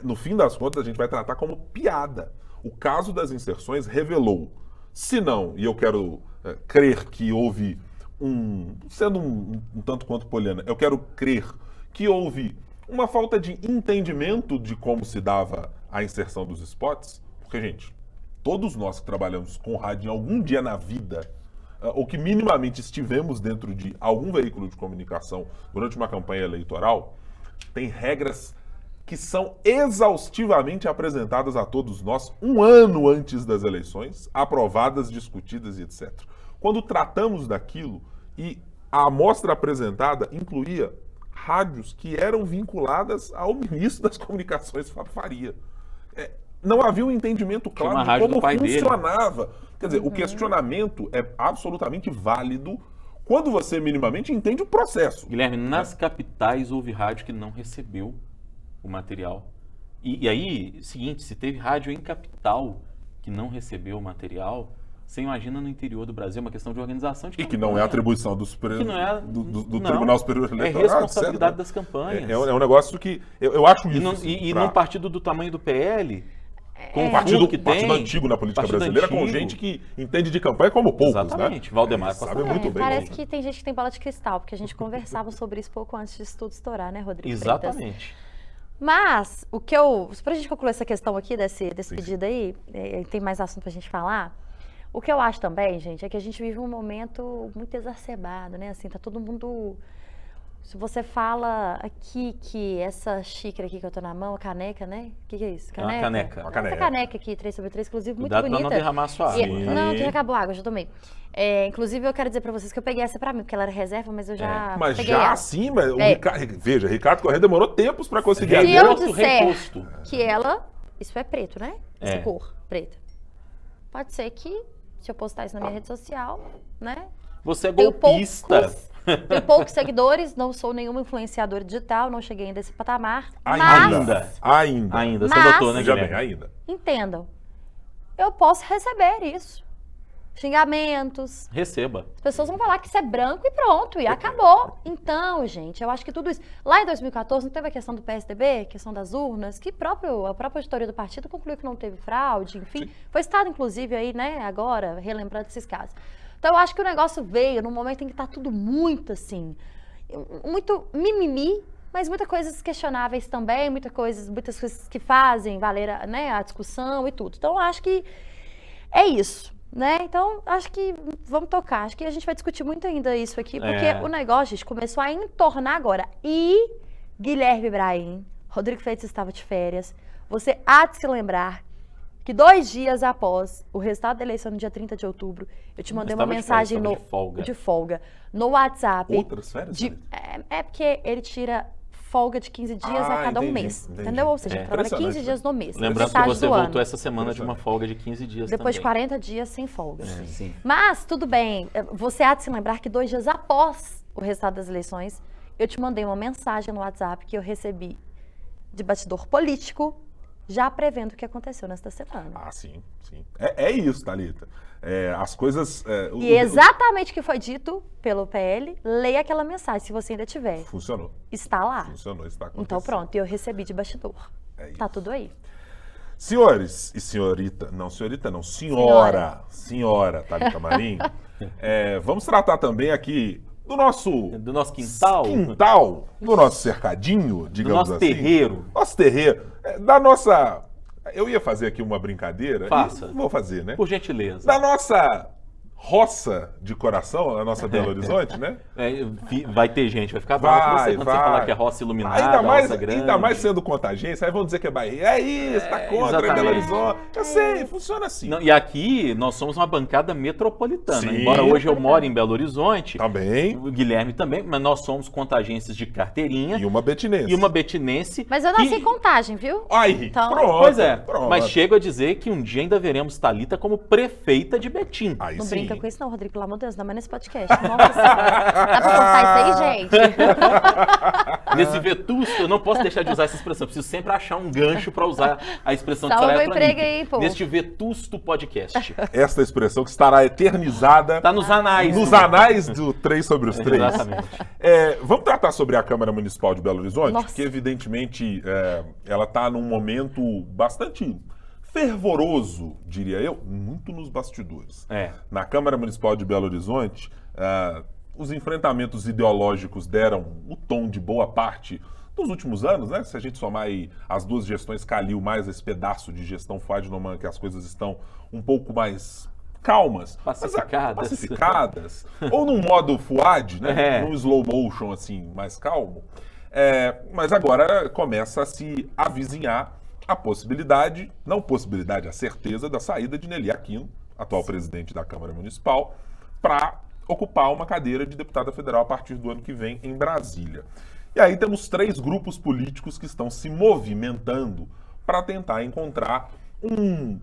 No fim das contas, a gente vai tratar como piada. O caso das inserções revelou, se não, e eu quero crer que houve sendo um tanto quanto poliana, eu quero crer que houve uma falta de entendimento de como se dava a inserção dos spots, porque, gente, todos nós que trabalhamos com rádio em algum dia na vida, ou que minimamente estivemos dentro de algum veículo de comunicação durante uma campanha eleitoral, tem regras que são exaustivamente apresentadas a todos nós um ano antes das eleições, aprovadas, discutidas e etc. Quando tratamos daquilo, e a amostra apresentada incluía rádios que eram vinculadas ao ministro das Comunicações, Fábio Faria. Não havia um entendimento claro de como funcionava. Quer dizer, o questionamento é absolutamente válido quando você minimamente entende o processo. Guilherme, nas capitais houve rádio que não recebeu o material. E aí, seguinte, se teve rádio em capital que não recebeu o material, você imagina no interior do Brasil, uma questão de organização de campanha. E que não é atribuição do Tribunal Superior Eleitoral. É responsabilidade das campanhas. É um negócio que eu acho isso. E num partido do tamanho do PL, com um partido antigo na política brasileira, com gente que entende de campanha como poucos, exatamente, né? Valdemar sabe muito bem. Parece que tem gente que tem bola de cristal, porque a gente conversava sobre isso pouco antes de tudo estourar, né, Rodrigo? Exatamente. Freitas? Mas, pra gente concluir essa questão aqui, desse pedido aí, tem mais assunto pra gente falar, o que eu acho também, gente, é que a gente vive um momento muito exacerbado, né? Assim, tá todo mundo Se você fala aqui que essa xícara aqui que eu tô na mão, a caneca, né? O que é isso? Caneca? caneca. Uma caneca. Essa caneca aqui, 3/3, inclusive, muito Cuidado pra bonita. não derramar sua água. E- não, já acabou a água, já tomei. Inclusive, eu quero dizer pra vocês que eu peguei essa pra mim, porque ela era reserva, mas eu já Mas peguei já ela. assim, mas o É. Veja, Ricardo Corrêa demorou tempos para conseguir a Se dele. eu Reposto, disser reposto. que ela... Isso é preto, né? Essa É. cor, preta. Pode ser que, se eu postar isso na minha rede social, né? Você é Tenho golpista. Tenho poucos seguidores, não sou nenhuma influenciadora digital, não cheguei ainda a esse patamar. Ainda. Ainda, você Mas- adotou, né, Veja Guilherme? bem, ainda. Entendam, eu posso receber isso. Xingamentos. Receba. As pessoas vão falar que isso é branco e pronto, e acabou. Então, gente, eu acho que tudo isso... Lá em 2014, não teve a questão do PSDB, questão das urnas, que a própria auditoria do partido concluiu que não teve fraude, enfim. Foi citado, inclusive, aí, né, agora, relembrando esses casos. Então, eu acho que o negócio veio num momento em que tá tudo muito, assim, muito mimimi, mas muitas coisas questionáveis também, muitas coisas que fazem valer, né, a discussão e tudo. Então, eu acho que é isso. Né? Então, acho que vamos tocar. Acho que a gente vai discutir muito ainda isso aqui, porque o negócio, gente, começou a entornar agora. E Guilherme Brahim, Rodrigo Freitas estava de férias. Você há de se lembrar que 2 dias após o resultado da eleição, no dia 30 de outubro, eu te mandei uma estava de férias, mensagem estava de folga. no WhatsApp. Outras férias? É porque ele tira folga de 15 dias a cada um entendi, mês. entendi. Entendeu? Ou seja, ele trabalha Impressionante, 15 dias no mês. Lembrando que metade você do voltou ano. essa semana de uma folga de 15 dias Depois de também. 40 dias sem folga. Sim. Mas, tudo bem, você há de se lembrar que 2 dias após o resultado das eleições, eu te mandei uma mensagem no WhatsApp que eu recebi de bastidor político, já prevendo o que aconteceu nesta semana. Ah, sim, sim. É isso, Thalita. As coisas... E exatamente o que foi dito pelo PL, leia aquela mensagem, se você ainda tiver. Funcionou. Está lá. Funcionou, está acontecendo. Então pronto, eu recebi de bastidor. É Tá isso. tudo aí. Senhores e senhorita não, senhora Thalita Marinho, vamos tratar também aqui do nosso Do nosso quintal, quintal, do nosso cercadinho, do digamos nosso assim. terreiro. Nosso terreiro, da nossa... Eu ia fazer aqui uma brincadeira. Faça. E vou fazer, né? Por gentileza. Da nossa roça de coração, a nossa Belo Horizonte, né? Vai ter gente, vai ficar bravo com você quando você falar que é roça iluminada, roça grande. Ainda mais sendo contagense, aí vão dizer que é barriga. É isso, tá contra exatamente. Belo Horizonte. Eu sei, funciona assim. Não, e aqui nós somos uma bancada metropolitana. Sim. Embora hoje eu moro em Belo Horizonte, Também. o Guilherme também, mas nós somos contagenses de carteirinha E uma betinense. e uma betinense. Mas eu nasci que- em Contagem, viu? Aí, Então- pronto. Pois é, pronto. mas chego a dizer que um dia ainda veremos Thalita como prefeita de Betim. Aí Não sim. brinca com isso não, Rodrigo, pelo amor de Deus, ainda mais nesse podcast. Nossa senhora. Dá pra cortar isso aí, gente? Nesse vetusto, eu não posso deixar de usar essa expressão. Preciso sempre achar um gancho para usar a expressão de Salva Soraya o emprego Tronic. aí, pô. Neste vetusto podcast. Esta expressão que estará eternizada Tá nos anais. nos do- anais do 3 sobre os 3. Exatamente. Vamos tratar sobre a Câmara Municipal de Belo Horizonte, Nossa. porque evidentemente ela está num momento bastante fervoroso, diria eu, muito nos bastidores. Na Câmara Municipal de Belo Horizonte, os enfrentamentos ideológicos deram o tom de boa parte dos últimos anos, né? Se a gente somar aí as 2 gestões Calil mais esse pedaço de gestão Fadnoman, que as coisas estão um pouco mais calmas, Pacificadas. pacificadas, ou num modo Fuad, né? É. Num slow motion assim, mais calmo. Mas agora começa a se avizinhar a possibilidade, não possibilidade, a certeza da saída de Nelly Aquino, atual presidente da Câmara Municipal, para ocupar uma cadeira de deputada federal a partir do ano que vem em Brasília. E aí temos 3 grupos políticos que estão se movimentando para tentar encontrar um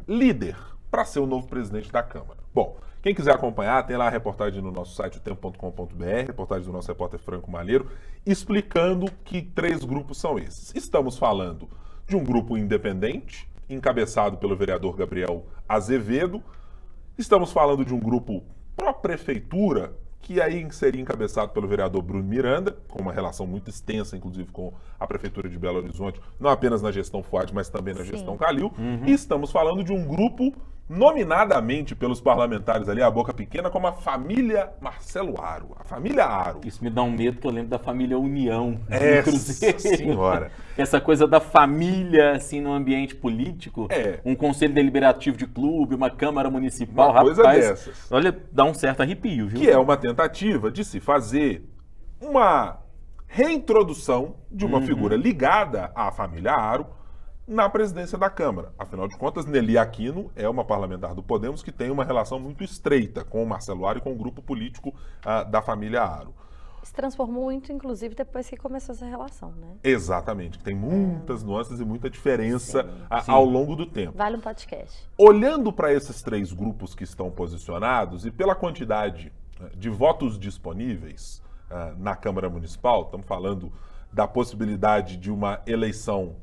líder para ser o novo presidente da Câmara. Bom, quem quiser acompanhar, tem lá a reportagem no nosso site, otempo.com.br, reportagem do nosso repórter Franco Malheiro, explicando que 3 grupos são esses. Estamos falando de um grupo independente, encabeçado pelo vereador Gabriel Azevedo. Estamos falando de um grupo pró-prefeitura, que aí seria encabeçado pelo vereador Bruno Miranda, com uma relação muito extensa, inclusive, com a Prefeitura de Belo Horizonte, não apenas na gestão Fuad, mas também na gestão Calil. E estamos falando de um grupo nominadamente pelos parlamentares ali, a boca pequena, como a família Marcelo Aro, a família Aro. Isso me dá um medo, que eu lembro da família União. do Essa Cruzeiro. senhora. Essa coisa da família, assim, no ambiente político. Um conselho deliberativo de clube, uma Câmara Municipal, Uma coisa rapaz. dessas. Olha, dá um certo arrepio, viu? Que é uma tentativa de se fazer uma reintrodução de uma figura ligada à família Haro na presidência da Câmara. Afinal de contas, Nelly Aquino é uma parlamentar do Podemos que tem uma relação muito estreita com o Marcelo Haro e com o grupo político da família Haro. Se transformou muito, inclusive, depois que começou essa relação, né? Exatamente, que tem muitas nuances e muita diferença Sim. ao longo do tempo. Vale um podcast. Olhando para esses três grupos que estão posicionados e pela quantidade de votos disponíveis na Câmara Municipal, estamos falando da possibilidade de uma eleição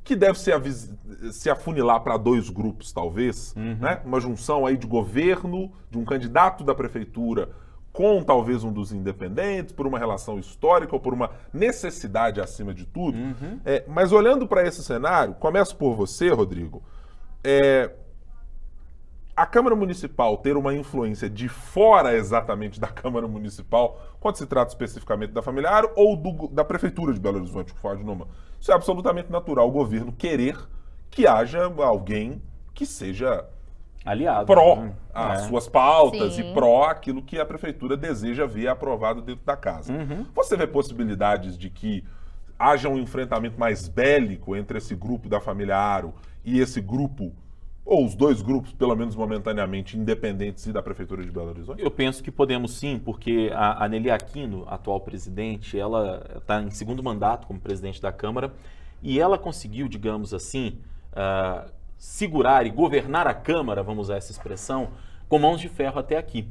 que deve se afunilar para dois grupos, talvez, né? Uma junção aí de governo, de um candidato da prefeitura com talvez um dos independentes, por uma relação histórica ou por uma necessidade acima de tudo. Mas olhando para esse cenário, começo por você, Rodrigo, a Câmara Municipal ter uma influência de fora exatamente da Câmara Municipal, quando se trata especificamente da família Haro ou da Prefeitura de Belo Horizonte, que faz numa. Isso é absolutamente natural, o governo querer que haja alguém que seja aliado. pró às suas pautas Sim. e pró aquilo que a Prefeitura deseja ver aprovado dentro da casa. Você vê possibilidades de que haja um enfrentamento mais bélico entre esse grupo da família Haro e esse grupo, ou os dois grupos, pelo menos momentaneamente, independentes e da Prefeitura de Belo Horizonte? Eu penso que podemos sim, porque a Nelly Aquino, atual presidente, ela está em segundo mandato como presidente da Câmara e ela conseguiu, digamos assim, segurar e governar a Câmara, vamos usar essa expressão, com mãos de ferro até aqui.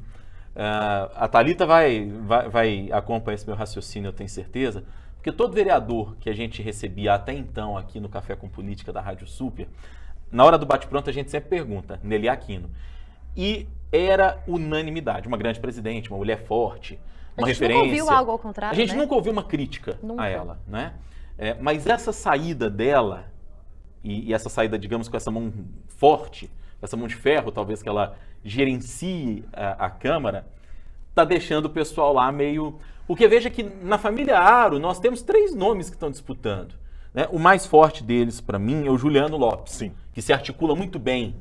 A Thalita vai acompanhar esse meu raciocínio, eu tenho certeza, porque todo vereador que a gente recebia até então aqui no Café com Política da Rádio Super, na hora do bate-pronto a gente sempre pergunta, Nelly Aquino. E era unanimidade, uma grande presidente, uma mulher forte, uma referência. A gente nunca ouviu algo ao contrário, A gente né? nunca ouviu uma crítica Nunca. a ela, né? Mas essa saída dela, e essa saída, digamos, com essa mão forte, essa mão de ferro, talvez que ela gerencie a Câmara, está deixando o pessoal lá meio... Porque veja que na família Haro nós temos três nomes que estão disputando. Né? O mais forte deles, para mim, é o Juliano Lopes, Sim. que se articula muito bem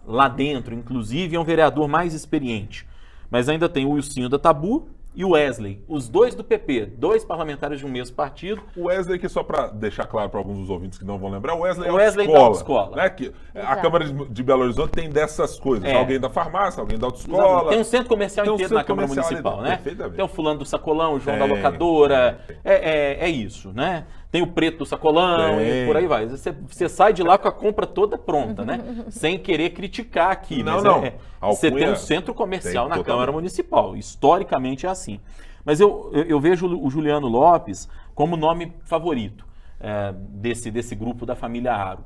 lá dentro, inclusive é um vereador mais experiente. Mas ainda tem o Wilsinho da Tabu e o Wesley, os dois do PP, dois parlamentares de um mesmo partido. O Wesley, que só para deixar claro para alguns dos ouvintes que não vão lembrar, o Wesley da é autoescola. Né? Que a Exato. Câmara de Belo Horizonte tem dessas coisas. É. Alguém da farmácia, alguém da autoescola. Tem um centro comercial Tem um inteiro na centro Câmara comercial Municipal, ali né? perfeitamente. Tem o fulano do sacolão, o João da Tem, locadora, tem. é isso, né? Tem o preto do sacolão Tem. e por aí vai. Você sai de lá com a compra toda pronta, né? Sem querer criticar aqui, Não, mas não. você Alcunha tem um centro comercial tem na totalmente. Câmara Municipal. Historicamente é assim. Mas eu vejo o Juliano Lopes como nome favorito desse grupo da família Haro.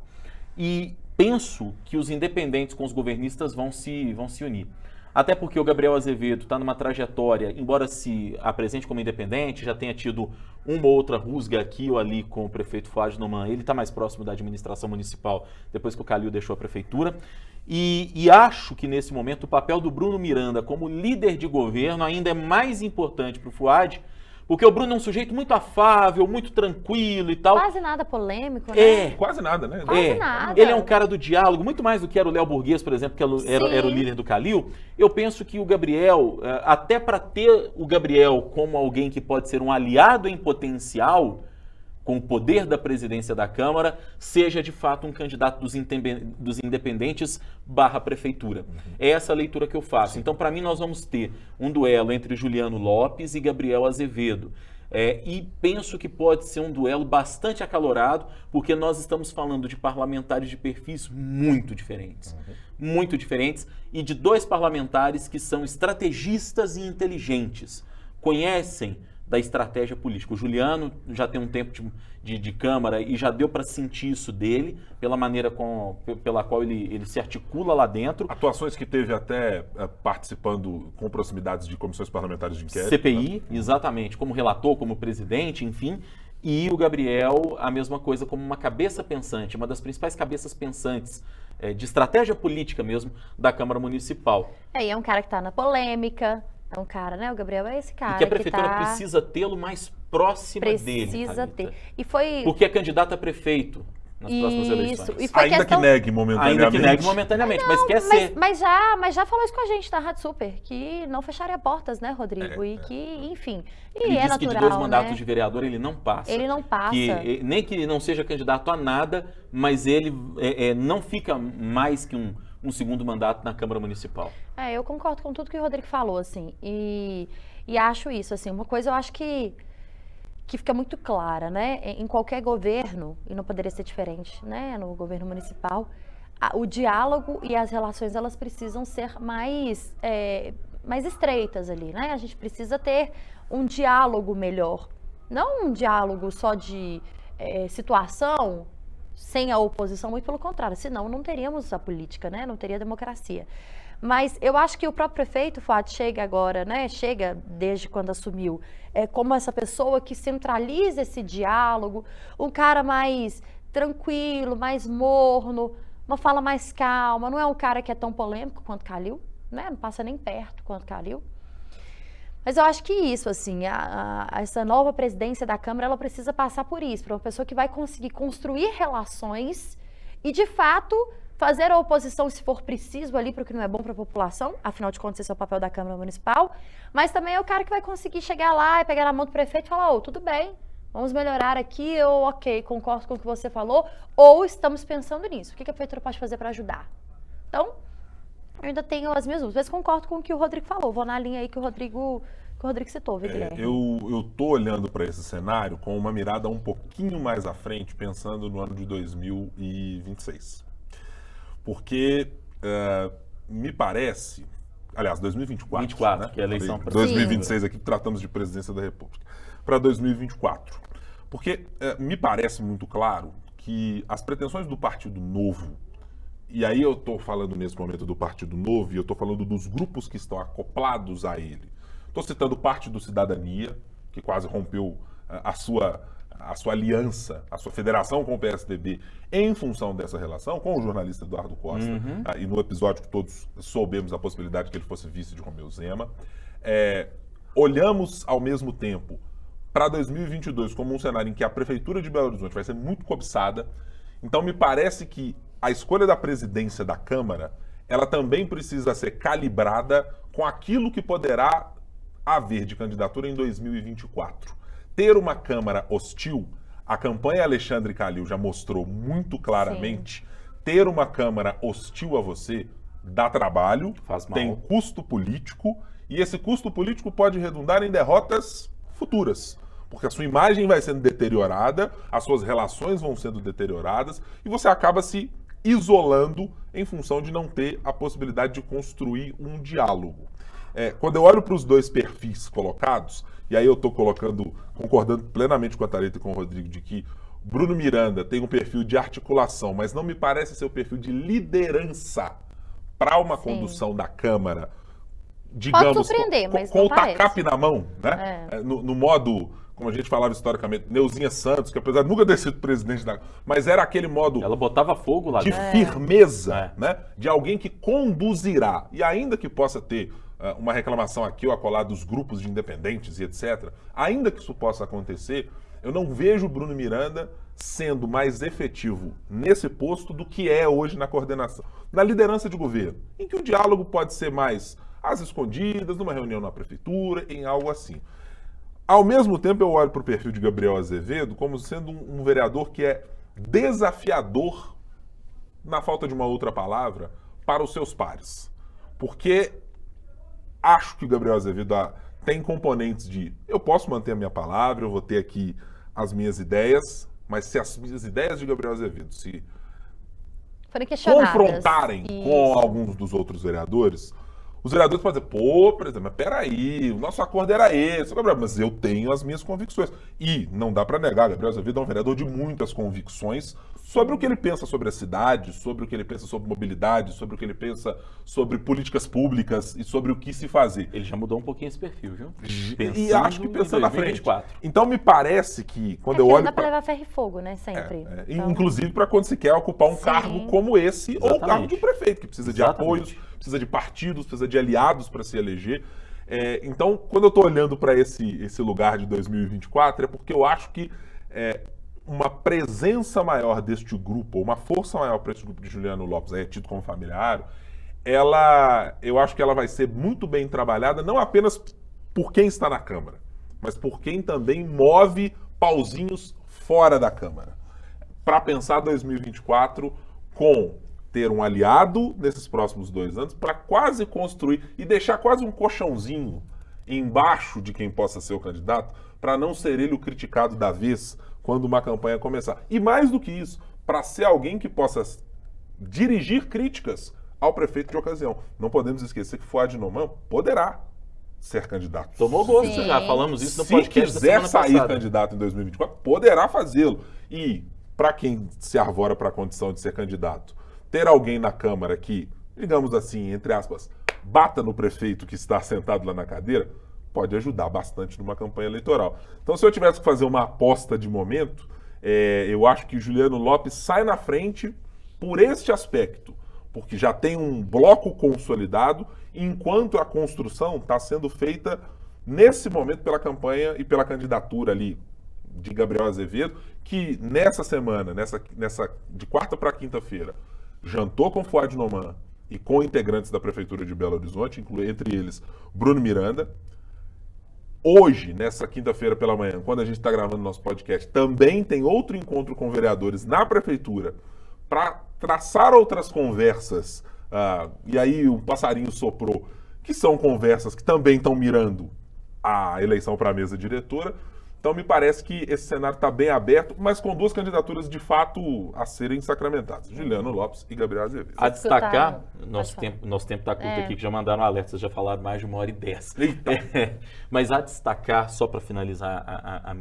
E penso que os independentes com os governistas vão se unir. Até porque o Gabriel Azevedo está numa trajetória, embora se apresente como independente, já tenha tido uma ou outra rusga aqui ou ali com o prefeito Flávio Noman, ele está mais próximo da administração municipal depois que o Calil deixou a prefeitura. E acho que nesse momento o papel do Bruno Miranda como líder de governo ainda é mais importante para o Fuad, porque o Bruno é um sujeito muito afável, muito tranquilo e tal. Quase nada polêmico, né? Quase nada, né? Quase nada. Ele é um cara do diálogo, muito mais do que era o Léo Burguês, por exemplo, que era o líder do Calil. Eu penso que o Gabriel, até para ter o Gabriel como alguém que pode ser um aliado em potencial, com o poder da presidência da Câmara, seja de fato um candidato dos independentes / prefeitura. É essa a leitura que eu faço. Então, para mim, nós vamos ter um duelo entre Juliano Lopes e Gabriel Azevedo. E penso que pode ser um duelo bastante acalorado, porque nós estamos falando de parlamentares de perfis muito diferentes. Muito diferentes, e de dois parlamentares que são estrategistas e inteligentes. Conhecem da estratégia política. O Juliano já tem um tempo de Câmara e já deu para sentir isso dele, pela maneira pela qual ele se articula lá dentro. Atuações que teve até participando com proximidades de comissões parlamentares de inquérito. CPI, exatamente, como relator, como presidente, enfim. E o Gabriel, a mesma coisa, como uma cabeça pensante, uma das principais cabeças pensantes de estratégia política mesmo da Câmara Municipal. E é um cara que está na polêmica. É um cara, né? O Gabriel é esse cara. E que a prefeitura precisa tê-lo mais próxima dele. Precisa Thalita. ter. E foi. Porque é candidato a prefeito, nas próximas eleições. E foi Ainda questão... que negue momentaneamente. Ainda que negue momentaneamente, mas quer ser. Mas já falou isso com a gente na Rádio Super, que não fecharia portas, né, Rodrigo? E que, enfim, Ele é diz natural, que de 2 mandatos né? de vereador ele não passa. Ele não passa. Nem que ele não seja candidato a nada, mas ele não fica mais que um segundo mandato na Câmara Municipal. Eu concordo com tudo que o Rodrigo falou, assim, e acho isso, assim, uma coisa eu acho que fica muito clara, né, em qualquer governo, e não poderia ser diferente, né, no governo municipal, o diálogo e as relações, elas precisam ser mais estreitas ali, né, a gente precisa ter um diálogo melhor, não um diálogo só de situação, sem a oposição, muito pelo contrário, senão não teríamos a política, né? Não teria democracia. Mas eu acho que o próprio prefeito, Fuad, chega agora, né? Chega desde quando assumiu, como essa pessoa que centraliza esse diálogo, um cara mais tranquilo, mais morno, uma fala mais calma, não é um cara que é tão polêmico quanto Calil, né? Não passa nem perto quanto Calil. Mas eu acho que isso, assim, essa nova presidência da Câmara, ela precisa passar por isso, para uma pessoa que vai conseguir construir relações e, de fato, fazer a oposição, se for preciso, ali para o que não é bom para a população, afinal de contas, esse é o papel da Câmara Municipal, mas também é o cara que vai conseguir chegar lá e pegar na mão do prefeito e falar, tudo bem, vamos melhorar aqui, ou ok, concordo com o que você falou, ou estamos pensando nisso, o que a prefeitura pode fazer para ajudar? Então, eu ainda tenho as minhas dúvidas, mas concordo com o que o Rodrigo falou. Vou na linha aí que o Rodrigo citou, viu, Guilherme? Eu tô olhando para esse cenário com uma mirada um pouquinho mais à frente, pensando no ano de 2026. Porque me parece... Aliás, 2024. 24, né? que é a eleição para 2026 aqui, tratamos de presidência da República. Para 2024. Porque me parece muito claro que as pretensões do Partido Novo, e aí eu estou falando nesse momento do Partido Novo, e eu estou falando dos grupos que estão acoplados a ele. Estou citando parte do Cidadania, que quase rompeu a sua aliança, a sua federação com o PSDB, em função dessa relação com o jornalista Eduardo Costa, e no episódio que todos soubemos a possibilidade que ele fosse vice de Romeu Zema. Olhamos ao mesmo tempo para 2022 como um cenário em que a Prefeitura de Belo Horizonte vai ser muito cobiçada. Então me parece que a escolha da presidência da Câmara, ela também precisa ser calibrada com aquilo que poderá haver de candidatura em 2024. Ter uma Câmara hostil, a campanha Alexandre Calil já mostrou muito claramente, ter uma Câmara hostil a você dá trabalho, tem custo político, e esse custo político pode redundar em derrotas futuras. Porque a sua imagem vai sendo deteriorada, as suas relações vão sendo deterioradas, e você acaba se isolando em função de não ter a possibilidade de construir um diálogo. Quando eu olho para os dois perfis colocados, e aí eu estou concordando plenamente com a Thalita e com o Rodrigo, de que Bruno Miranda tem um perfil de articulação, mas não me parece ser o perfil de liderança para uma condução da Câmara, digamos, pode surpreender, mas com não o tacape na mão, né? No modo, como a gente falava historicamente, Neuzinha Santos, que apesar de nunca ter sido presidente da... mas era aquele modo... Ela botava fogo lá de dentro. firmeza, né? De alguém que conduzirá. E ainda que possa ter uma reclamação aqui ou acolá dos grupos de independentes e etc., ainda que isso possa acontecer, eu não vejo o Bruno Miranda sendo mais efetivo nesse posto do que é hoje na coordenação, na liderança de governo, em que o diálogo pode ser mais às escondidas, numa reunião na prefeitura, em algo assim. Ao mesmo tempo, eu olho para o perfil de Gabriel Azevedo como sendo um vereador que é desafiador, na falta de uma outra palavra, para os seus pares. Porque acho que o Gabriel Azevedo tem componentes de eu posso manter a minha palavra, eu vou ter aqui as minhas ideias, mas se as minhas ideias de Gabriel Azevedo se confrontarem com alguns dos outros vereadores, os vereadores podem dizer, por exemplo, mas peraí, o nosso acordo era esse, Gabriel, mas eu tenho as minhas convicções. E não dá para negar, Gabriel Azevedo é um vereador de muitas convicções sobre o que ele pensa sobre a cidade, sobre o que ele pensa sobre mobilidade, sobre o que ele pensa sobre políticas públicas e sobre o que se fazer. Ele já mudou um pouquinho esse perfil, viu? E acho que pensando na frente. Então me parece que quando eu não olho... dá para levar ferro e fogo, né? Sempre. Então... Inclusive para quando se quer ocupar um cargo como esse, ou o cargo de um prefeito, que precisa de apoios, precisa de partidos, precisa de aliados para se eleger. Então, quando eu estou olhando para esse lugar de 2024, é porque eu acho que uma presença maior deste grupo, ou uma força maior para esse grupo de Juliano Lopes, aí é tido como familiar, eu acho que ela vai ser muito bem trabalhada, não apenas por quem está na Câmara, mas por quem também move pauzinhos fora da Câmara. Para pensar 2024 com ter um aliado nesses próximos 2 anos, para quase construir e deixar quase um colchãozinho embaixo de quem possa ser o candidato, para não ser ele o criticado da vez quando uma campanha começar. E mais do que isso, para ser alguém que possa dirigir críticas ao prefeito de ocasião. Não podemos esquecer que Fouad Noman poderá ser candidato. Tomou gosto, já falamos isso no podcast da Se semana quiser sair passada. candidato em 2024, poderá fazê-lo. E para quem se arvora para a condição de ser candidato, ter alguém na Câmara que, digamos assim, entre aspas, bata no prefeito que está sentado lá na cadeira, pode ajudar bastante numa campanha eleitoral. Então, se eu tivesse que fazer uma aposta de momento, eu acho que Juliano Lopes sai na frente por este aspecto, porque já tem um bloco consolidado, enquanto a construção está sendo feita nesse momento pela campanha e pela candidatura ali de Gabriel Azevedo, que nessa semana, de quarta para quinta-feira, jantou com Fouad Noman e com integrantes da Prefeitura de Belo Horizonte, entre eles Bruno Miranda. Hoje, nessa quinta-feira pela manhã, quando a gente está gravando nosso podcast, também tem outro encontro com vereadores na Prefeitura para traçar outras conversas. E aí o passarinho soprou, que são conversas que também estão mirando a eleição para a mesa diretora. Então me parece que esse cenário está bem aberto, mas com 2 candidaturas de fato a serem sacramentadas. Juliano Lopes e Gabriel Azevedo. A destacar, nosso tempo está curto aqui, que já mandaram um alerta, vocês já falaram mais de 1h10. Mas a destacar, só para finalizar a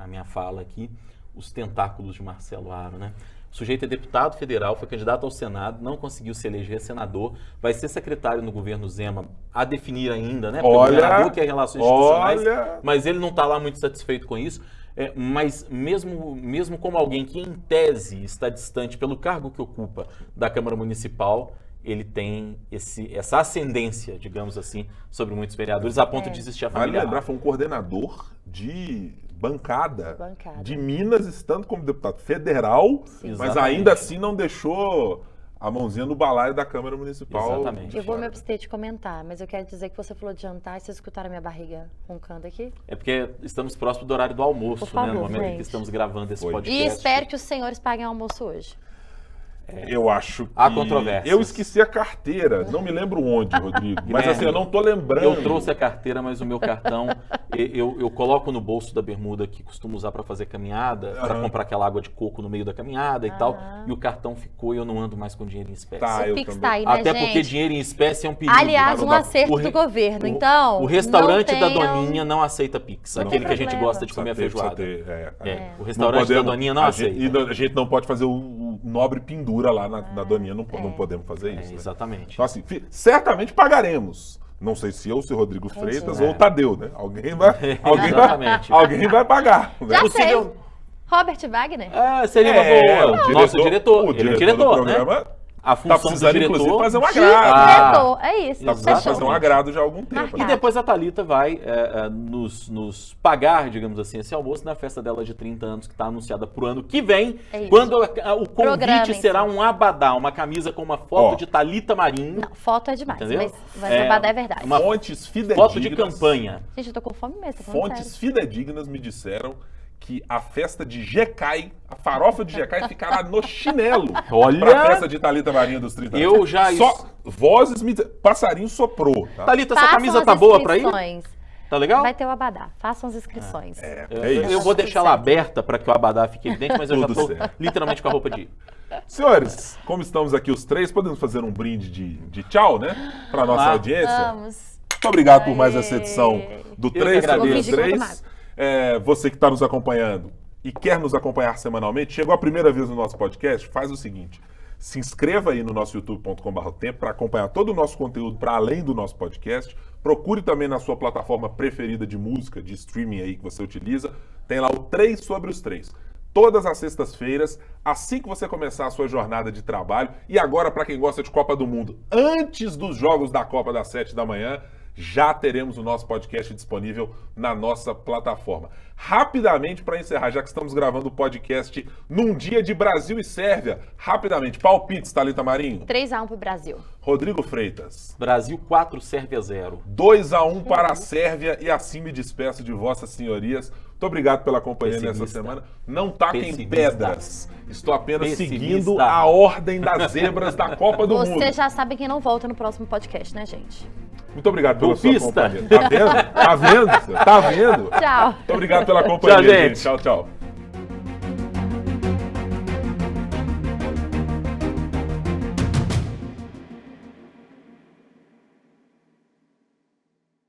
minha fala aqui, os tentáculos de Marcelo Aro, né? O sujeito é deputado federal, foi candidato ao Senado, não conseguiu se eleger senador, vai ser secretário no governo Zema, a definir ainda, né? Porque o governador quer relações institucionais, mas ele não está lá muito satisfeito com isso. Mas mesmo como alguém que, em tese, está distante pelo cargo que ocupa da Câmara Municipal, ele tem essa ascendência, digamos assim, sobre muitos vereadores, a ponto de existir a família. Vale lembrar, foi um coordenador de bancada de Minas, estando como deputado federal, mas ainda assim não deixou a mãozinha no balaio da Câmara Municipal. Exatamente. Eu vou me abster de comentar, mas eu quero dizer que você falou de jantar e vocês escutaram a minha barriga roncando aqui? É porque estamos próximo do horário do almoço, Por favor, né? No momento em gente. que estamos gravando esse podcast. E espero que os senhores paguem almoço hoje. Eu acho que... Há controvérsias. Eu esqueci a carteira, não me lembro onde, Rodrigo, mas assim, eu não tô lembrando. Eu trouxe a carteira, mas o meu cartão, eu coloco no bolso da bermuda que costumo usar para fazer caminhada, para comprar aquela água de coco no meio da caminhada e tal, e o cartão ficou e eu não ando mais com dinheiro em espécie. O Pix tá aí, né, Até gente? porque dinheiro em espécie é um perigo. Aliás, um acerto do governo, então... O restaurante não da tenham... Doninha não aceita Pix, aquele que a gente gosta de comer a feijoada. O restaurante da Doninha não aceita. E a gente não pode fazer o nobre pendura lá na Doninha, não podemos fazer isso. Né? Exatamente. Então assim, certamente pagaremos. Não sei se eu, se Rodrigo Freitas ou o Tadeu, né? Alguém vai pagar. Né? Já sei. Robert Wagner. Seria uma boa. Nosso diretor. Ele é o diretor, do programa. né? A função precisando, do diretor... inclusive, fazer um agrado. Diretor, é isso. Tá precisando fazer um agrado já há algum tempo. E depois a Thalita vai nos pagar, digamos assim, esse almoço na festa dela de 30 anos, que está anunciada para o ano que vem, quando o convite será um abadá, uma camisa com uma foto de Thalita Marinho. Não, foto é demais, entendeu? mas abadá é verdade. Fontes fidedignas. Foto de campanha. Gente, eu tô com fome mesmo. Fontes fidedignas me disseram que a festa de Jecai, a farofa de Jecai ficará no chinelo. Olha! Pra festa de Thalita Marinho dos 30 anos. Eu já... Vozes passarinho soprou. Tá? Thalita, essa camisa tá boa pra ir? Tá legal? Vai ter o abadá. Façam as inscrições. Eu vou deixar ela aberta para que o abadá fique evidente, mas eu já tô literalmente com a roupa de ir. Senhores, como estamos aqui os três, podemos fazer um brinde de tchau, né? Pra nossa audiência. Vamos. Muito obrigado por mais essa edição do 3 sobre 3. Você que está nos acompanhando e quer nos acompanhar semanalmente, chegou a primeira vez no nosso podcast, faz o seguinte, se inscreva aí no nosso youtube.com/tempo para acompanhar todo o nosso conteúdo para além do nosso podcast. Procure também na sua plataforma preferida de música, de streaming aí que você utiliza. Tem lá o 3 sobre os 3. Todas as sextas-feiras, assim que você começar a sua jornada de trabalho. E agora, para quem gosta de Copa do Mundo, antes dos jogos da Copa das 7 da manhã, já teremos o nosso podcast disponível na nossa plataforma. Rapidamente, para encerrar, já que estamos gravando o podcast num dia de Brasil e Sérvia, rapidamente, palpites, Thalita Marinho. 3-1 pro Brasil. Rodrigo Freitas. Brasil 4, Sérvia 0. 2-1 para a Sérvia e assim me despeço de vossas senhorias. Muito obrigado pela companhia nessa semana. Não taquem pedras. Estou apenas seguindo a ordem das zebras da Copa do Mundo. Você já sabe quem não volta no próximo podcast, né, gente? Muito obrigado pela sua companhia. Tá vendo? Tá vendo? Tá vendo? Tchau. Muito obrigado pela companhia, Tchau, gente. Tchau, tchau.